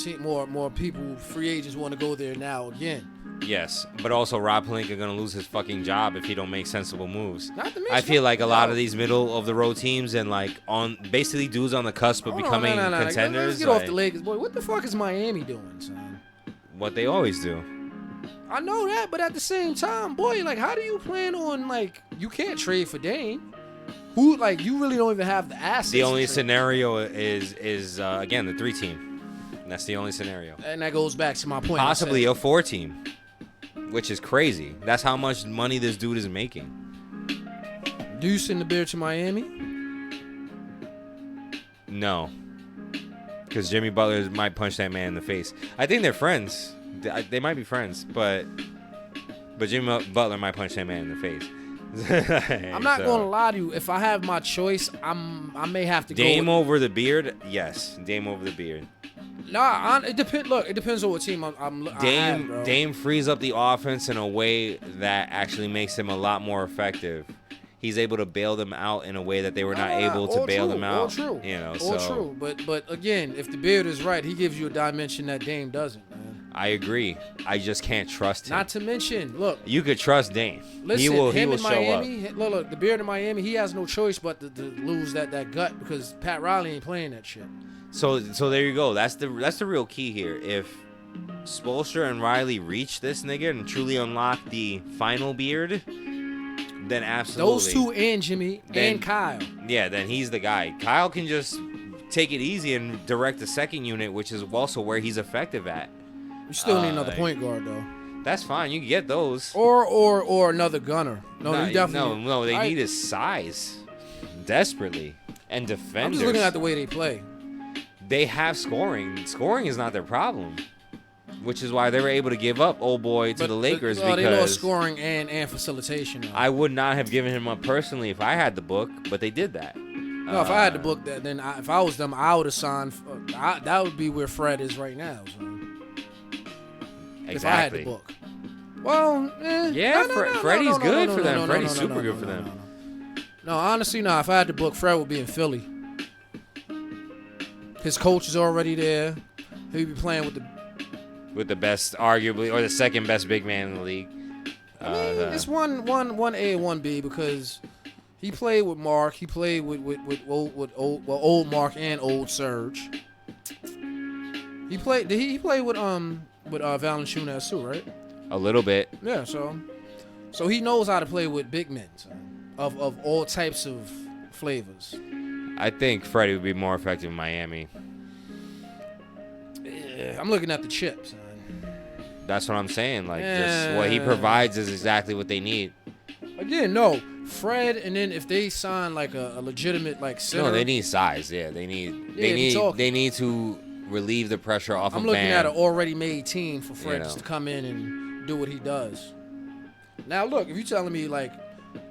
people, free agents want to go there now again. Yes, but also Rob Pelinka going to lose his fucking job if he don't make sensible moves. Not to mention, I feel like a lot of these middle of the road teams and like on basically dudes on the cusp of becoming contenders. Let's get off the Lakers, boy. What the fuck is Miami doing, son? What they always do. I know that, but at the same time, boy, like, how do you plan on, like, you can't trade for Dame? Who, like, you really don't even have the assets. The only scenario is again the 3-team. That's the only scenario. And that goes back to my point. Possibly a 4-team. Which is crazy. That's how much money this dude is making. Do you send the beer to Miami? No. Because Jimmy Butler might punch that man in the face. I think they're friends. They might be friends, but Jimmy Butler might punch that man in the face. I'm not going to lie to you. If I have my choice, I may have to go Dame over the beard? Yes. Dame over the beard. Nah, it depends. Look, it depends on what team Dame frees up the offense in a way that actually makes him a lot more effective. He's able to bail them out in a way that they were not able to bail them out. All true. You know, all true. But again, if the beard is right, he gives you a dimension that Dame doesn't, man. I agree. I just can't trust him. Not to mention, look. You could trust Dame. Listen, he will in show Miami, up. Look, the beard in Miami, he has no choice but to lose that gut because Pat Riley ain't playing that shit. So there you go. That's the real key here. If Spoelstra and Riley reach this nigga and truly unlock the final beard, then absolutely. Those two and Jimmy and Kyle. Yeah, then he's the guy. Kyle can just take it easy and direct the second unit, which is also where he's effective at. You still need another point guard though. That's fine. You can get those. Or another gunner. No, they need his size desperately and defenders. I'm just looking at the way they play. They have scoring. Scoring is not their problem, which is why they were able to give up old boy to the Lakers because they lost scoring and facilitation. Though. I would not have given him up personally if I had the book, but they did that. No, if I had the book, then if I was them, I would have signed. That would be where Fred is right now. So. Exactly. If I had the book. Well, Freddie's good for them. Freddie's super good for them. No, honestly, no. If I had the book, Fred would be in Philly. His coach is already there. He'd be playing with the best, arguably, or the second best big man in the league. I mean, it's one A and one B because he played with Mark. He played with old Mark and old Serge. He played. He played with Valanciunas too, right? A little bit. Yeah. So So he knows how to play with big men, son, of all types of flavors. I think Freddie would be more effective in Miami. Yeah, I'm looking at the chip, son. That's what I'm saying. Like, just what he provides is exactly what they need. Again, no. Fred, and then if they sign like a legitimate like center. No, they need size. Yeah, they need to relieve the pressure off of Bam. I'm looking at an already made team for Fred just to come in and do what he does. Now, look, if you're telling me like,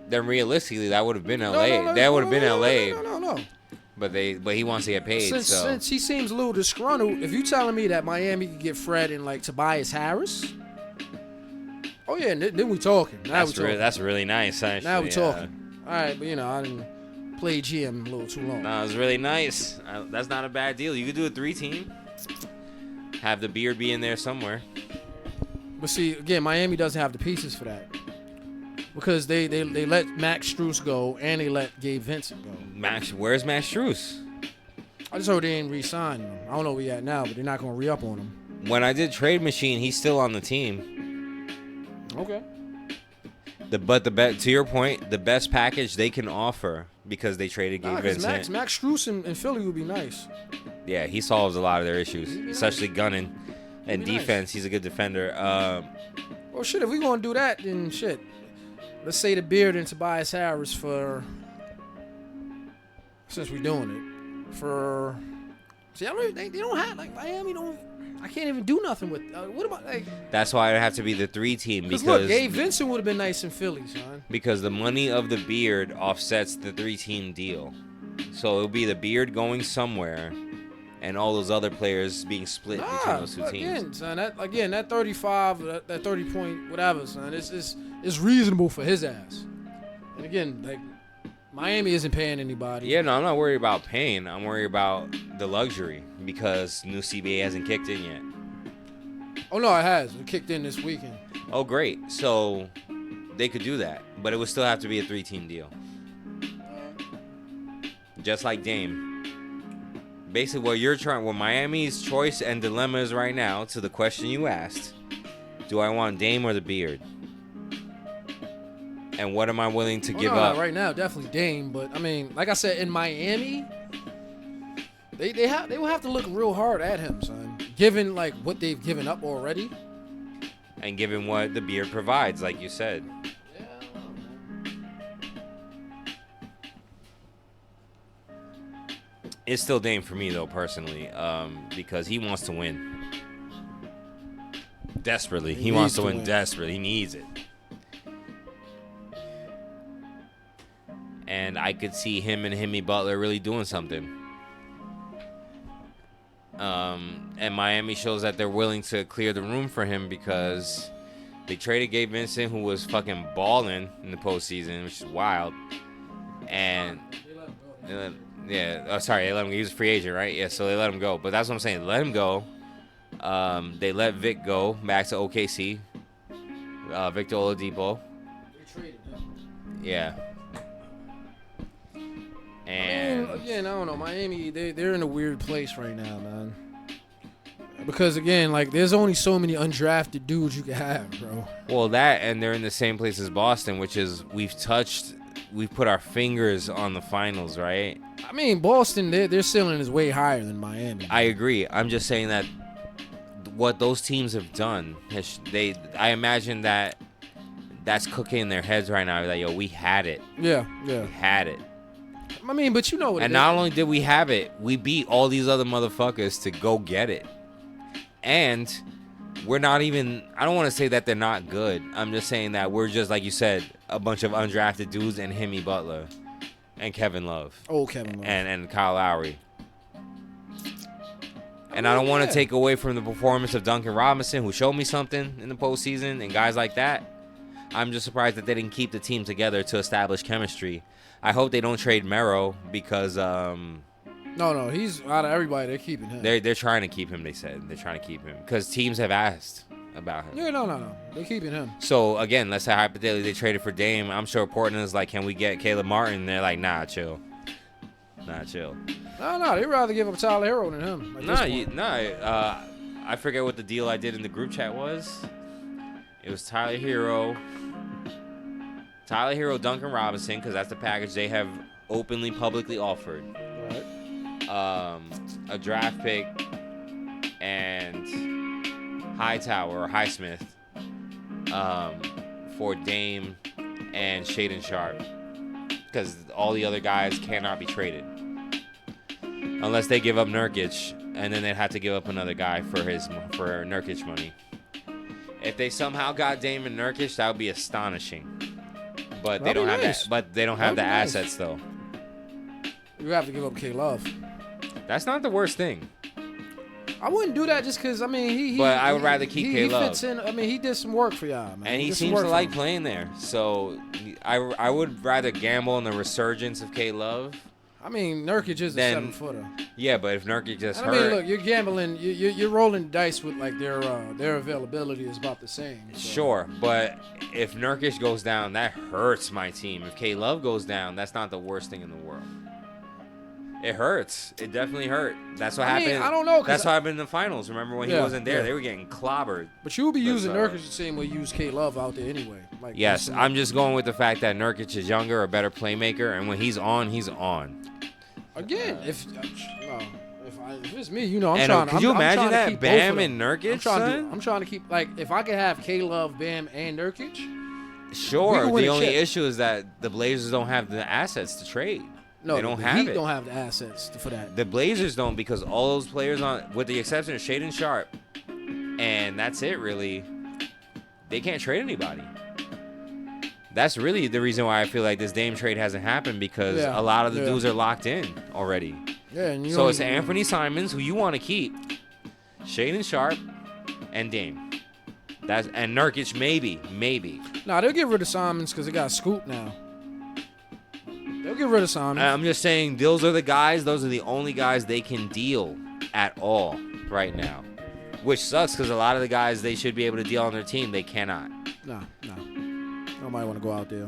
then realistically that would have been LA. That would have been LA. No. But he wants to get paid. Since he seems a little disgruntled, if you telling me that Miami could get Fred and like Tobias Harris, oh yeah, then we talking. That's really nice. Actually. Now we talking. All right, but I didn't play GM a little too long. No, it was really nice. That's not a bad deal. You could do a 3-team. Have the beard be in there somewhere. But see, again, Miami doesn't have the pieces for that. Because they let Max Strus go and they let Gabe Vincent go. Where's Max Strus? I just heard they ain't re-signing him. I don't know where he at now, but they're not going to re-up on him. When I did Trade Machine, he's still on the team. Okay. To your point, the best package they can offer because they traded Gabe Vincent. Max Strus in Philly would be nice. Yeah, he solves a lot of their issues, especially gunning and defense. Nice. He's a good defender. Well, shit, if we going to do that, then shit. Let's say the beard and Tobias Harris since we're doing it, see, they don't have, like, Miami don't, I can't even do nothing with, what about, like. That's why it'd have to be the 3-team because. Look, Gabe Vincent would have been nice in Philly, son. Because the money of the beard offsets the 3-team deal. So it'll be the beard going somewhere and all those other players being split between those two teams. Again, son, that 35, that 30 point, whatever, son, it's reasonable for his ass. And again, like, Miami isn't paying anybody. Yeah, no, I'm not worried about paying. I'm worried about the luxury because new CBA hasn't kicked in yet. Oh, no, it has. It kicked in this weekend. Oh, great. So they could do that, but it would still have to be a 3-team deal. Just like Dame. Basically, what Miami's choice and dilemma is right now, to the question you asked, do I want Dame or the beard? And what am I willing to give up? Right now, definitely Dame. But I mean, like I said, in Miami, they will have to look real hard at him, son. Given like what they've given up already, and given what the beard provides, like you said. It's still Dame for me though, personally, because he wants to win desperately. He wants to win desperately. He needs it. And I could see him and Jimmy Butler really doing something. And Miami shows that they're willing to clear the room for him because they traded Gabe Vincent, who was fucking balling in the postseason, which is wild. And they let him go. He was a free agent, right? Yeah, so they let him go. But that's what I'm saying. They let him go. They let Vic go back to OKC. Victor Oladipo. Yeah. And again, I don't know. Miami, they're in a weird place right now, man. Because again, like, there's only so many undrafted dudes you can have, bro. Well, that, and they're in the same place as Boston, which is we've put our fingers on the finals, right? I mean, Boston, their ceiling is way higher than Miami. I agree. I'm just saying that what those teams have done, I imagine that's cooking in their heads right now. Like, yo, we had it. Yeah. We had it. I mean, but you know what? And not only did we have it, we beat all these other motherfuckers to go get it. And we're not even, I don't want to say that they're not good. I'm just saying that we're just, like you said, a bunch of undrafted dudes and Jimmy Butler and Kevin Love. Oh, Kevin Love. And Kyle Lowry. And I don't want to take away from the performance of Duncan Robinson, who showed me something in the postseason, and guys like that. I'm just surprised that they didn't keep the team together to establish chemistry. I hope they don't trade Mero because no, he's out of everybody. They're keeping him. They're trying to keep him. They said they're trying to keep him because teams have asked about him. Yeah, no, they're keeping him. So again, let's say hypothetically they traded for Dame. I'm sure Portland's like, can we get Caleb Martin? They're like, nah, chill. No, they'd rather give up Tyler Hero than him. I forget what the deal I did in the group chat was. It was Tyler Hero, Tyler Hero, Duncan Robinson, because that's the package they have openly, publicly offered. Right. A draft pick and Hightower or Highsmith for Dame and Shaden Sharp, because all the other guys cannot be traded unless they give up Nurkic, and then they'd have to give up another guy for Nurkic money. If they somehow got Dame and Nurkic, that would be astonishing. But they don't have that. But they don't have the assets though. You have to give up K Love. That's not the worst thing. I wouldn't do that just because, I mean, he But I would rather keep K Love. He fits in. I mean, he did some work for y'all, man. And he seems to like playing there. So I would rather gamble on the resurgence of K Love. I mean, Nurkic is a 7-footer. Yeah, but if Nurkic just hurt. I mean, look, you're gambling. You're rolling dice with, like, their availability is about the same. So. Sure, but if Nurkic goes down, that hurts my team. If K Love goes down, that's not the worst thing in the world. It hurts. It definitely hurt. That's what happened. I don't know. That's what happened in the finals. Remember when he wasn't there? They were getting clobbered. But you will be using Nurkic the same way you use K Love out there anyway. Like, yes, I'm just going with the fact that Nurkic is younger, a better playmaker, and when he's on, he's on. Again, if it's me, you know, I'm trying. Could you imagine that keep Bam and Nurkic? I'm trying to keep, like, if I could have K Love, Bam, and Nurkic. Sure. The only issue is that the Blazers don't have the assets to trade. No, they don't have Heat it. Don't have the assets for that. The Blazers don't, because all those players with the exception of Shaden Sharp, and that's it really. They can't trade anybody. That's really the reason why I feel like this Dame trade hasn't happened, because a lot of the dudes are locked in already. Yeah, and so it's Anthony Simons, who you want to keep, Shaden Sharp, and Dame. And Nurkic maybe. Nah, they'll get rid of Simons because they got Scoop now. They'll get rid of Simons. I'm just saying, those are the guys. Those are the only guys they can deal at all right now, which sucks because a lot of the guys they should be able to deal on their team, they cannot. No. Nobody want to go out there.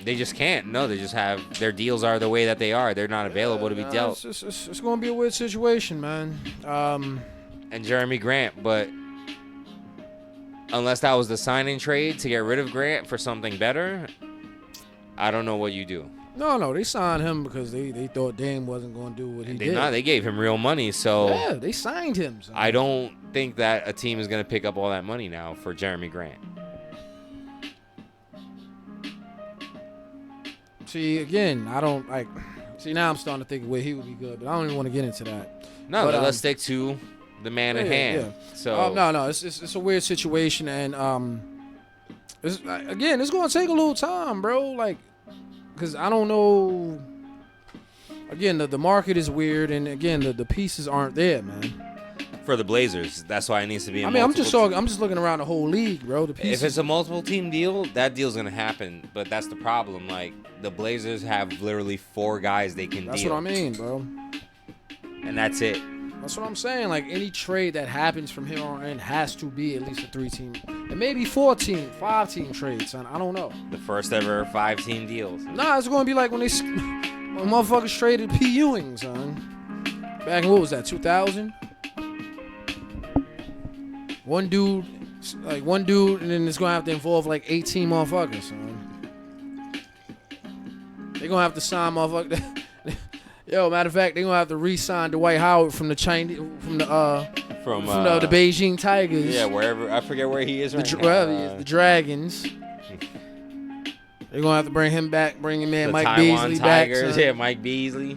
They just can't. No, they just have their deals are the way that they are. They're not available to be dealt. It's going to be a weird situation, man. And Jeremy Grant, but unless that was the signing trade to get rid of Grant for something better, I don't know what you do. No, they signed him because they thought Dame wasn't going to do what he did. They gave him real money, so yeah, they signed him. So. I don't think that a team is going to pick up all that money now for Jeremy Grant. See, again, I don't like. See, now I'm starting to think where he would be good, but I don't even want to get into that. No, but let's stick to the man at hand. Yeah. So no, it's a weird situation, and it's going to take a little time, bro. Like, because I don't know. Again, the market is weird, and again, the pieces aren't there, man. For the Blazers, that's why it needs to be. I'm just looking around the whole league, bro. The pieces. If it's a multiple team deal, that deal's gonna happen. But that's the problem. Like, the Blazers have literally 4 guys they can deal. That's what I mean, bro. And that's it. That's what I'm saying. Like, any trade that happens from here on in has to be at least a 3-team, and maybe 4-team, 5-team trade, son. I don't know. The first ever 5-team deals. Nah, it's gonna be like when motherfuckers traded P. Ewing, son. Back in, what was that, 2000? One dude, and then it's gonna have to involve like 18 motherfuckers, son. They're gonna have to sign motherfuckers. Yo, matter of fact, they're gonna have to re-sign Dwight Howard from the Beijing Tigers. Yeah, wherever, I forget where he is right now. The Dragons. They're gonna have to bring him back, Mike Taiwan Beasley Tigers, back. yeah, Mike Beasley.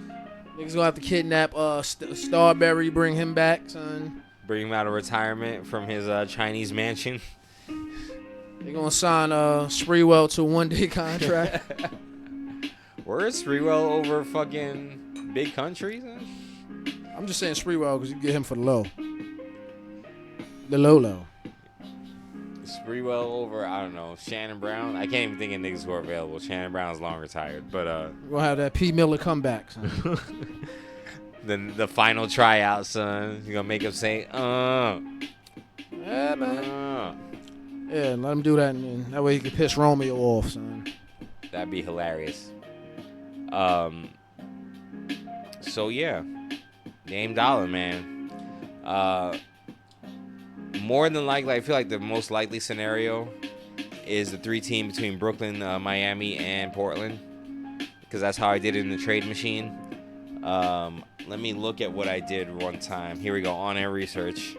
Niggas gonna have to kidnap Starberry, bring him back, son. Bring him out of retirement from his Chinese mansion. They're gonna sign Sprewell to a 1-day contract. Where is Sprewell over fucking big countries? I'm just saying Sprewell because you get him for the low. The low. Sprewell over, I don't know, Shannon Brown. I can't even think of niggas who are available. Shannon Brown's long retired, but we're gonna have that P. Miller comeback, son. Then the final tryout, son. You're gonna make him say, Yeah, man. Yeah, let him do that, and that way he can piss Romeo off, son. That'd be hilarious. So yeah, Dame Dollar, man. More than likely, I feel like the most likely scenario is the 3-team between Brooklyn, Miami, and Portland, because that's how I did it in the trade machine. Let me look at what I did one time. Here we go, on-air research.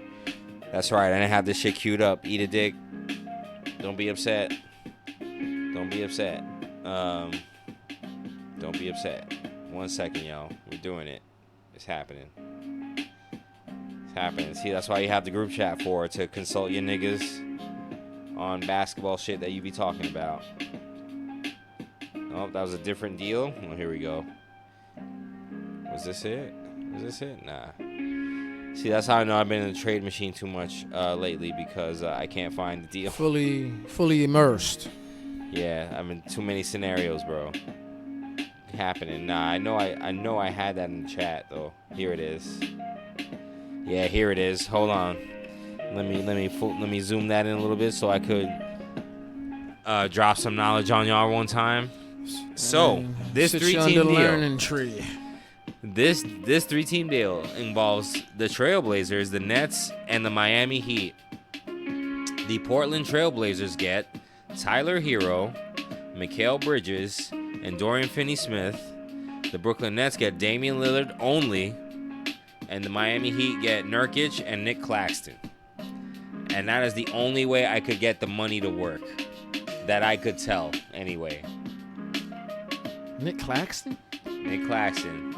That's right, I didn't have this shit queued up. Eat a dick. Don't be upset. Don't be upset. Don't be upset. 1 second, y'all. We're doing it. It's happening. It's happening. See, that's why you have the group chat for, to consult your niggas on basketball shit that you be talking about. Oh, that was a different deal. Well, here we go. Was this it? Was this it? Nah. See, that's how I know I've been in the trade machine too much lately, because I can't find the deal. Fully immersed. Yeah, I'm in too many scenarios, bro. Happening. Nah, I know I had that in the chat though. Here it is. Yeah, here it is. Hold on. Let me zoom that in a little bit so I could drop some knowledge on y'all one time. So this 3-team deal. Learning tree. This 3-team deal involves the Trailblazers, the Nets, and the Miami Heat. The Portland Trailblazers get Tyler Hero, Mikal Bridges, and Dorian Finney-Smith. The Brooklyn Nets get Damian Lillard only, and the Miami Heat get Nurkic and Nick Claxton. And that is the only way I could get the money to work, that I could tell anyway. Nick Claxton? Nick Claxton.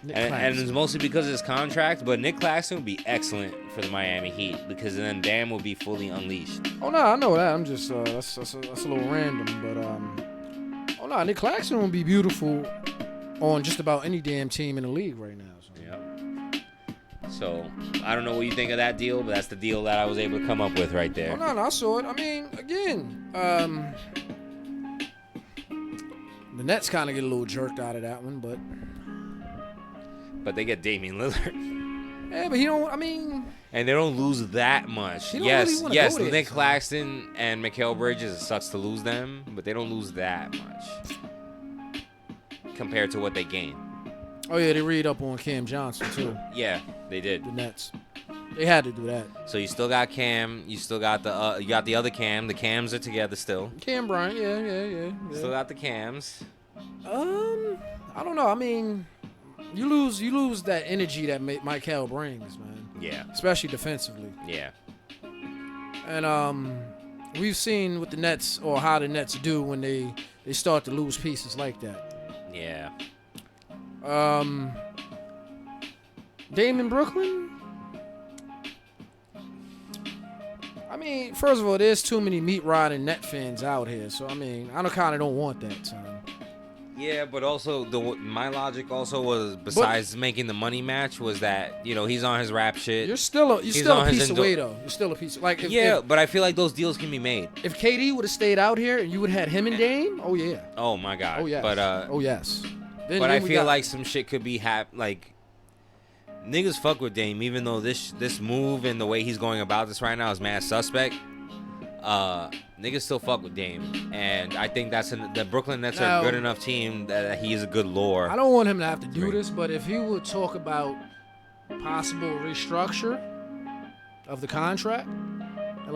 And Claxton. it's mostly because of his contract, but Nick Claxton would be excellent for the Miami Heat, because then Bam will be fully unleashed. Oh no, I know that. I'm just that's a little random, but oh no, Nick Claxton would be beautiful on just about any damn team in the league right now. So. Yeah. So I don't know what you think of that deal, but that's the deal that I was able to come up with right there. Oh no, I saw it. I mean, again, the Nets kind of get a little jerked out of that one, but they get Damian Lillard. Yeah, but he don't. I mean, and they don't lose that much. Yes, Nick Claxton and Mikal Bridges, it sucks to lose them, but they don't lose that much compared to what they gain. Oh yeah, they read up on Cam Johnson too. Yeah, they did. The Nets, they had to do that. So you still got Cam. You still got the you got the other Cam. The Cams are together still. Cam Bryant, yeah. Still got the Cams. I don't know. I mean, you lose that energy that Mikal brings, man. Yeah. Especially defensively. Yeah. And we've seen what the Nets, or how the Nets do when they start to lose pieces like that. Yeah. Dame in Brooklyn? I mean, first of all, there's too many meat riding Net fans out here, so I mean, I kind of don't want that, son. Yeah, but also my logic also was, besides making the money match, was that, you know, he's on his rap shit. You're still a piece away though. You're still a piece of, like but I feel like those deals can be made. If KD would have stayed out here and you would have had him and Dame, oh yeah. Oh my God. Oh yes. But yes. Then I feel like some shit could be like niggas fuck with Dame, even though this move and the way he's going about this right now is mad suspect. Niggas still fuck with Dame, and I think the Brooklyn Nets are a good enough team that he's a good lore. I don't want him to have to do this, but if he would talk about possible restructure of the contract, and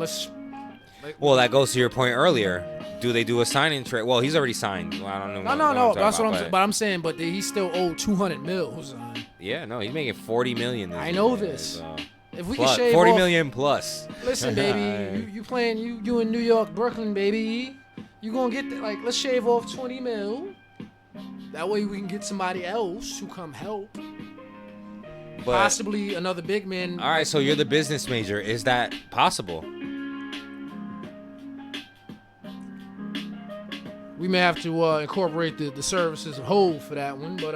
well, that goes to your point earlier. Do they do a signing trade? Well, he's already signed. Well, I don't know. No. That's what I'm saying. But I'm saying, but he's still owed $200 million. Yeah, no, he's making $40 million. I know this. So. If we can shave $40 off, million plus. Listen, baby, you playing you in New York, Brooklyn, baby. You gonna get let's shave off $20 million. That way we can get somebody else to come help. But, possibly another big man. All right, so you're the business major. Is that possible? We may have to incorporate the services of Hove for that one, but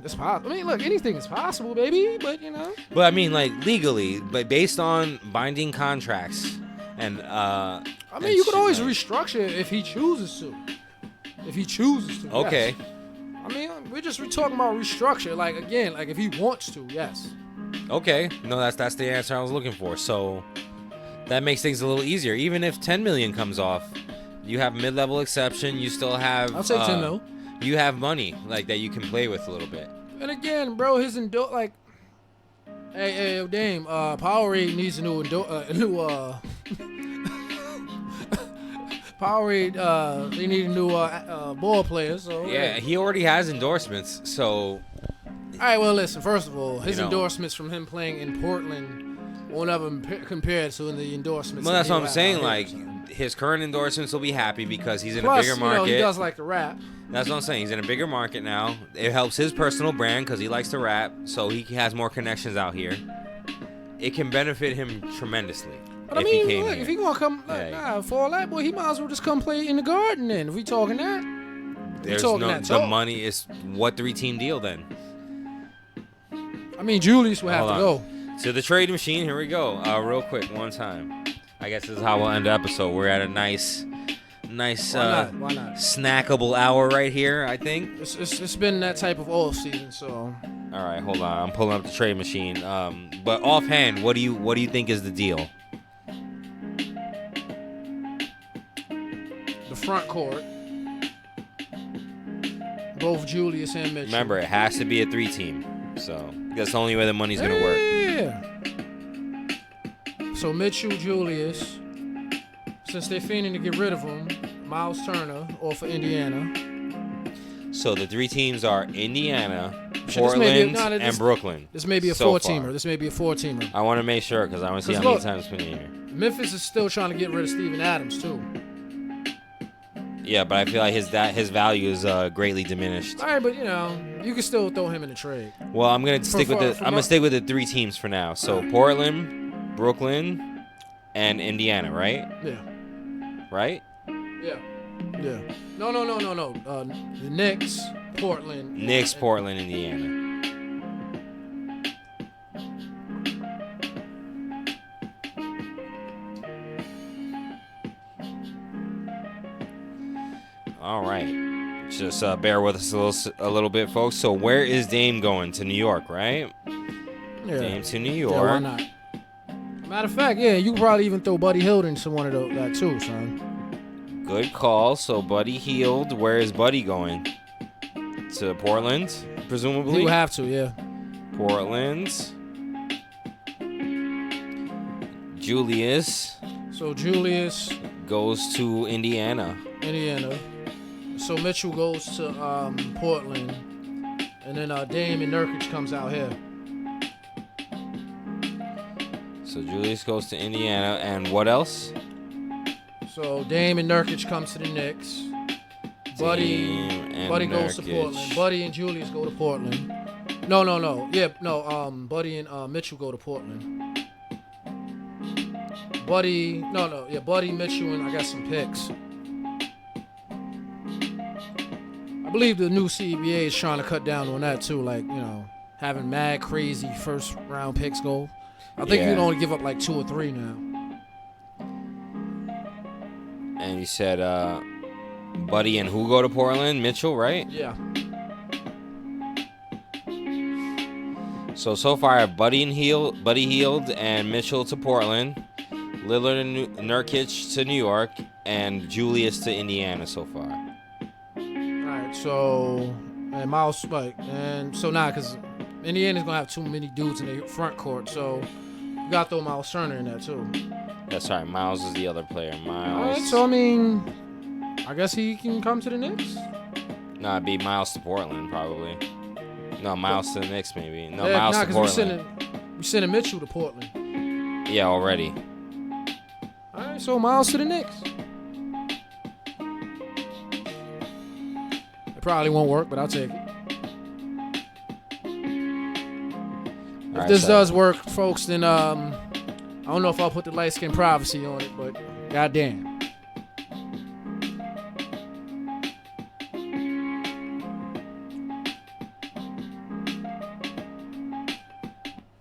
it's possible. I mean, look, anything is possible, baby. But you know. But I mean, like legally, but based on binding contracts, and I mean, you could always restructure if he chooses to. Okay. Yes. I mean, we're talking about restructure. Like again, like if he wants to, yes. Okay. No, that's the answer I was looking for. So that makes things a little easier. Even if $10 million comes off. You have mid-level exception. You still have. I'll say 10 mil. You have money like that you can play with a little bit. And again, bro, his hey, Dame, Powerade needs a new Powerade, they need a new ball player. So Yeah, he already has endorsements, so. All right, well, listen. First of all, his You know. endorsements from him playing in Portland won't ever compare to the endorsements. Well, that that's what he'll I'm have saying. out here, Like, son. his current endorsements will be happy because he's in Plus, a bigger market. he does like to rap. That's what I'm saying. He's in a bigger market now. It helps his personal brand because he likes to rap, so he has more connections out here. It can benefit him tremendously. But I if mean, he came look, here. if he gonna come, for all that, boy, he might as well just come play in the Garden. Then, if we talking that, There's talking no that the talk. money is what 3-team deal then. I mean, Julius will have to Hold go. To the trade machine. Here we go. Real quick, one time. I guess this is how we'll end the episode. We're at a nice Why not? snackable hour right here. I think. It's been that type of off season, so. All right, hold on. I'm pulling up the trade machine. But offhand, what do you think is the deal? The front court, both Julius and Mitchell. Remember, it has to be a 3-team. So that's the only way the money's gonna work. Yeah. So Mitchell, Julius, since they're fiending to get rid of him, Miles Turner off of Indiana. So the 3 teams are Indiana, Shit, this may be Portland, a- and Brooklyn. This may be a so four-teamer. far. This may be a four-teamer. I want to make sure because I want to see how 'Cause many look- times it's been here. Memphis is still trying to get rid of Steven Adams too. Yeah, but I feel like his value is greatly diminished. All right, but you can still throw him in the trade. Well, I'm gonna stick with for I'm gonna stick with the 3 teams for now. So Portland, Brooklyn, and Indiana, right? Yeah. Right? Yeah. No. The Knicks, Portland. Knicks, and- Portland, Indiana. All right. Just bear with us a little bit, folks. So where is Dame going? To New York, right? Yeah. Dame to New Yeah, why York. not? Matter of fact, yeah, you could probably even throw Buddy Hield into one of that too, son. Good call. So Buddy Hield. Where is Buddy going? To Portland, presumably. He would have to, yeah. Portland. Julius So Julius, goes to Indiana. Indiana. So Mitchell goes to Portland, and then Dame and Nurkic comes out here. So Julius goes to Indiana, and what else? So Dame and Nurkic comes to the Knicks. Buddy goes to Nurkic. Portland. Buddy and Julius go to Portland. No. Yeah, no. Buddy and Mitchell go to Portland. Buddy, yeah, Buddy, Mitchell, and I got some picks. I believe the new CBA is trying to cut down on that too, like having mad crazy first round picks go. I think you can only give up like 2 or 3 now. And you said Buddy and who go to Portland? Mitchell, right? Yeah. So far, Buddy Hield and Mitchell to Portland, Lillard and Nurkic to New York, and Julius to Indiana so far. Alright, so and Miles because Indiana's gonna have too many dudes in the front court, so you gotta throw Miles Turner in there too. That's right. Miles is the other player. Alright, Miles. so I mean, I guess he can come to the Knicks. No, it'd be Miles to Portland probably. No, Miles to the Knicks maybe. No, Yeah, Miles to because Portland. we sending Mitchell to Portland. Yeah, already. Alright, so Miles to the Knicks. It probably won't work, but I'll take it. If Alright, this so- does work, folks, then I don't know if I'll put the Lightskin privacy on it, but goddamn.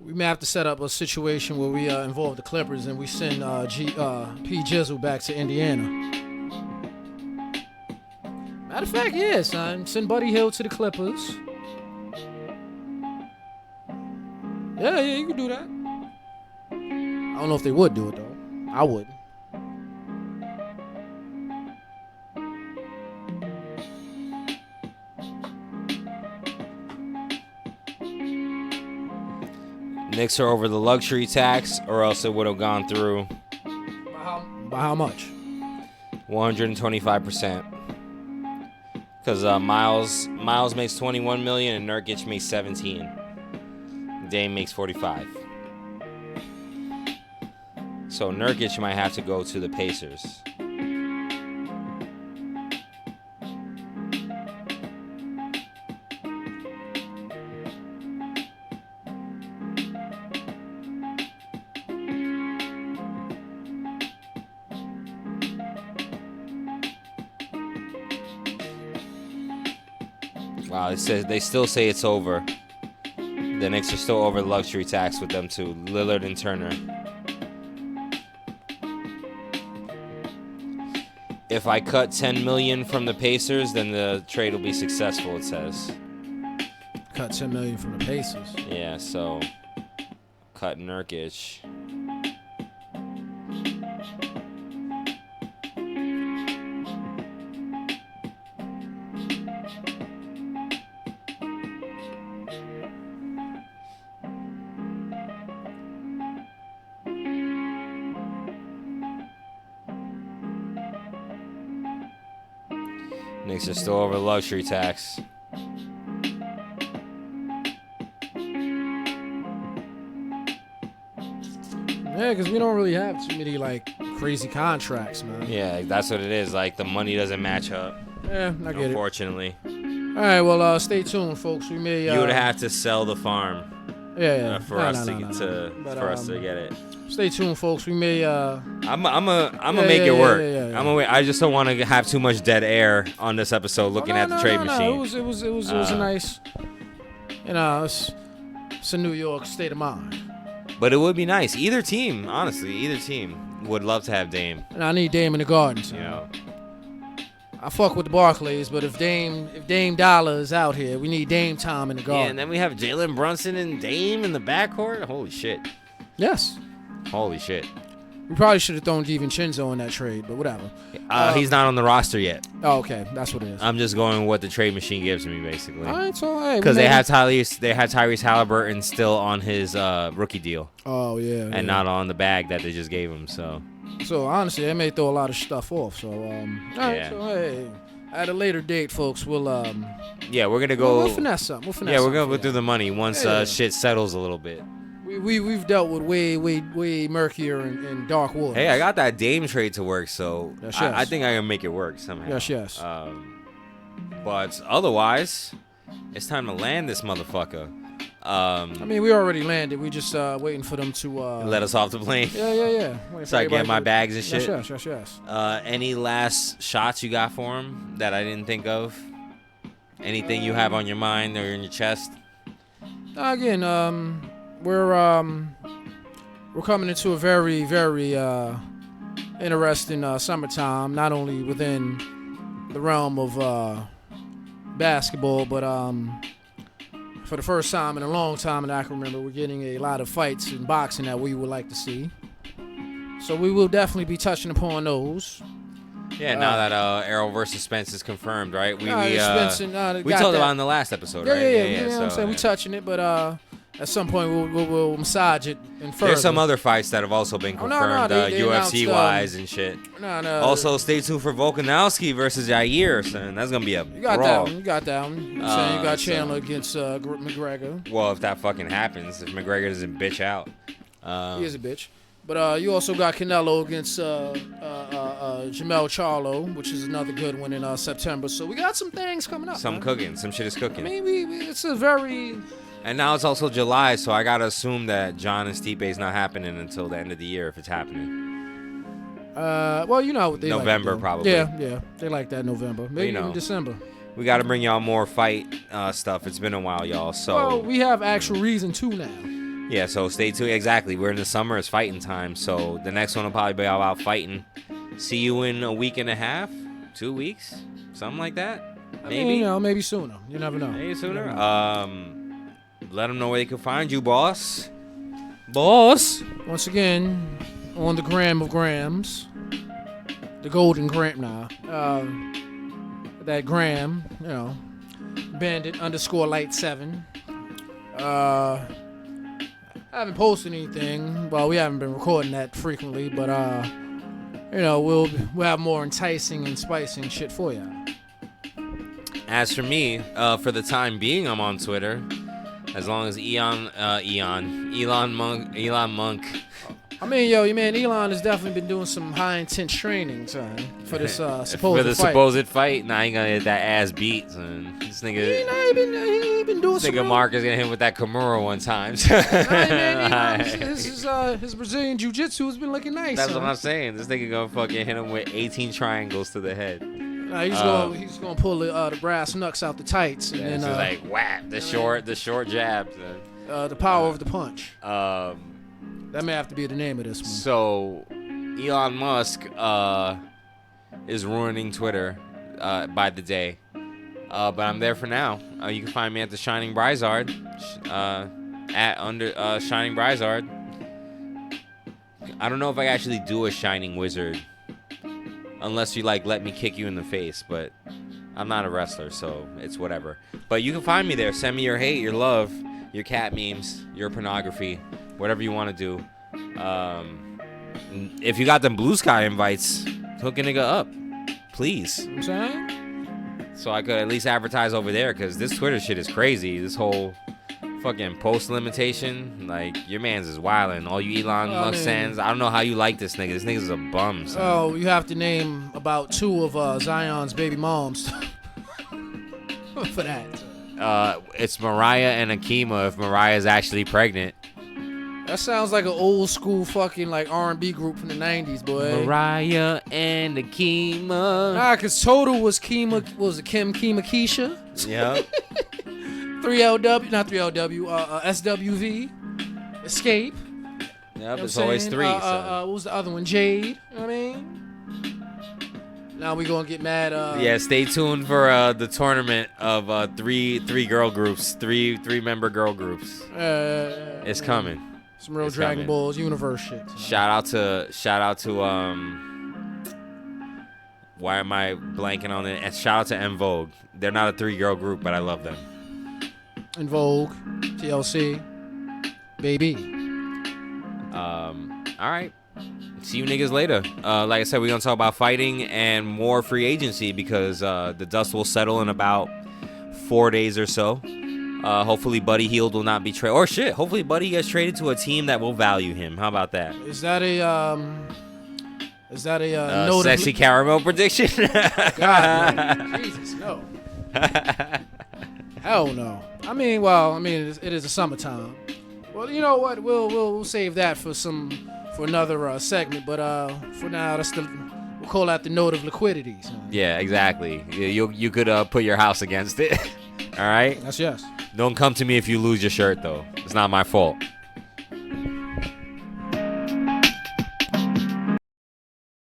We may have to set up a situation where we involve the Clippers and we send P. Jizzle back to Indiana. Matter of fact, yeah, son. Send Buddy Hield to the Clippers. Yeah, you can do that. I don't know if they would do it, though. I would. Knicks are over the luxury tax, or else it would have gone through. By how much? 125%. Because Miles makes 21 million and Nurkic makes 17. Dame makes 45. So Nurkic might have to go to the Pacers. Wow, they still say it's over. The Knicks are still over the luxury tax with them too. Lillard and Turner. If I cut 10 million from the Pacers, then the trade will be successful, it says. Cut 10 million from the Pacers. Yeah, so cut Nurkic. Knicks are still over luxury tax. Yeah, because we don't really have too many, like, crazy contracts, man. Yeah, that's what it is. Like, the money doesn't match up. Yeah, I get unfortunately. All right, well, stay tuned, folks. We may... you would have to sell the farm. Yeah. For us to get it. Stay tuned, folks. We may... I'm make it work. Yeah. I just don't want to have too much dead air on this episode looking at the trade machine. It was a nice... it's a New York state of mind. But it would be nice. Either team, honestly, would love to have Dame. And I need Dame in the Garden. So. You know. I fuck with the Barclays, but if Dame Dollar is out here, we need Dame time in the Garden. Yeah, and then we have Jalen Brunson and Dame in the backcourt. Holy shit. Yes. Holy shit. We probably should have thrown DiVincenzo in that trade, but whatever. He's not on the roster yet. Oh, okay. That's what it is. I'm just going with what the trade machine gives me, basically. All right, so hey. Because they have Tyrese Halliburton still on his rookie deal. Oh, yeah. And not on the bag that they just gave him, so. So, honestly, they may throw a lot of stuff off. So, all right, yeah. So, hey. At a later date, folks, we'll yeah, we're gonna go. We'll finesse something. Yeah, we're gonna go through the money once shit settles a little bit. We've dealt with way murkier and dark waters. Hey, I got that Dame trade to work, so yes. I think I can make it work somehow. Yes. But otherwise, it's time to land this motherfucker. I mean, we already landed. We just waiting for them to let us off the plane. Yeah. So I get my bags and shit. Yes. Any last shots you got for him that I didn't think of? Anything you have on your mind or in your chest? Again, we're coming into a very, very interesting summertime. Not only within the realm of basketball, but for the first time in a long time, and I can remember, we're getting a lot of fights in boxing that we would like to see. So we will definitely be touching upon those. Yeah, now that Errol versus Spence is confirmed, right? We talked about it in the last episode, right? Yeah. You know what I'm saying? We're touching it, but at some point we'll massage it and further. There's some other fights that have also been confirmed, UFC-wise and shit. No. Also, stay tuned for Volkanovski versus Jair, son. That's gonna be a brawl. You got that one. You got Chandler against McGregor. Well, if that fucking happens, if McGregor doesn't bitch out. He is a bitch. But you also got Canelo against Jamel Charlo, which is another good one in September. So we got some things coming up. Some shit is cooking. I mean, it's a very... And now it's also July, so I gotta assume that John and Stipe is not happening until the end of the year if it's happening. Well, you know what they November like probably. Yeah, they like that November, maybe even December. We gotta bring y'all more fight stuff. It's been a while, y'all. So well, we have actual reason to now. Yeah, so stay tuned. Exactly, we're in the summer. It's fighting time, so the next one will probably be about fighting. See you in a week and a half, 2 weeks, something like that. Maybe. I mean, maybe sooner. You never know. Maybe sooner. Let them know where they can find you, boss. Boss. Once again, on the gram of grams, the golden gram now. That gram, Bandit _light7. I haven't posted anything. Well, we haven't been recording that frequently, but we'll have more enticing and spicing shit for you. As for me, for the time being, I'm on Twitter. As long as Elon Monk. I mean, your man Elon has definitely been doing some high intense training, son, for this supposed for the fight. supposed fight. Nah, he gonna get that ass beat, son. This nigga, he been doing this some nigga Mark is gonna hit him with that Kimura one time. Man, his Brazilian jiu-jitsu has been looking nice. That's son. what I'm saying. This nigga gonna fucking hit him with 18 triangles to the head. Nah, he's gonna pull the brass knucks out the tights and then so like whap the short jabs. The power of the punch. That may have to be the name of this one. So, Elon Musk is ruining Twitter by the day. But I'm there for now. You can find me at the Shining Brizard, at Shining Brizard. I don't know if I actually do a Shining Wizard, unless you let me kick you in the face. But I'm not a wrestler, so it's whatever. But you can find me there. Send me your hate, your love, your cat memes, your pornography. Whatever you want to do. If you got them Blue Sky invites, hook a nigga up. Please. You know what I'm saying? So I could at least advertise over there, because this Twitter shit is crazy. This whole fucking post limitation. Your man's is wildin'. All you Elon Musk fans. I don't know how you like this nigga. This nigga's a bum, son. Oh, you have to name about 2 of Zion's baby moms for that. It's Mariah and Akima if Mariah's actually pregnant. That sounds like an old school fucking R&B group from the 90s, boy. Mariah and Akima. Nah, cause Total was Kim Keisha. Yep. 3LW, not 3LW, SWV, Escape. Yep, it's always 3. What was the other one? Jade. You know what I mean? Now we gonna get mad. Yeah, stay tuned for the tournament of three girl groups, three member girl groups. It's coming. Some real Dragon Balls universe shit. Shout out to why am I blanking on it? And shout out to En Vogue. They're not a 3-girl group, but I love them. En Vogue, TLC, baby. All right. See you niggas later. Like I said, we're gonna talk about fighting and more free agency, because the dust will settle in about 4 days or so. Hopefully Buddy Hield will not be traded. Or shit, hopefully Buddy gets traded to a team that will value him. How about that? Is that a note sexy caramel prediction? God, no. Jesus, no. Hell no. I mean, it is a summertime. Well, you know what? We'll save that for another segment. But for now, we'll call that the note of liquidity. So. Yeah, exactly. You could put your house against it. All right. That's yes. Don't come to me if you lose your shirt, though. It's not my fault.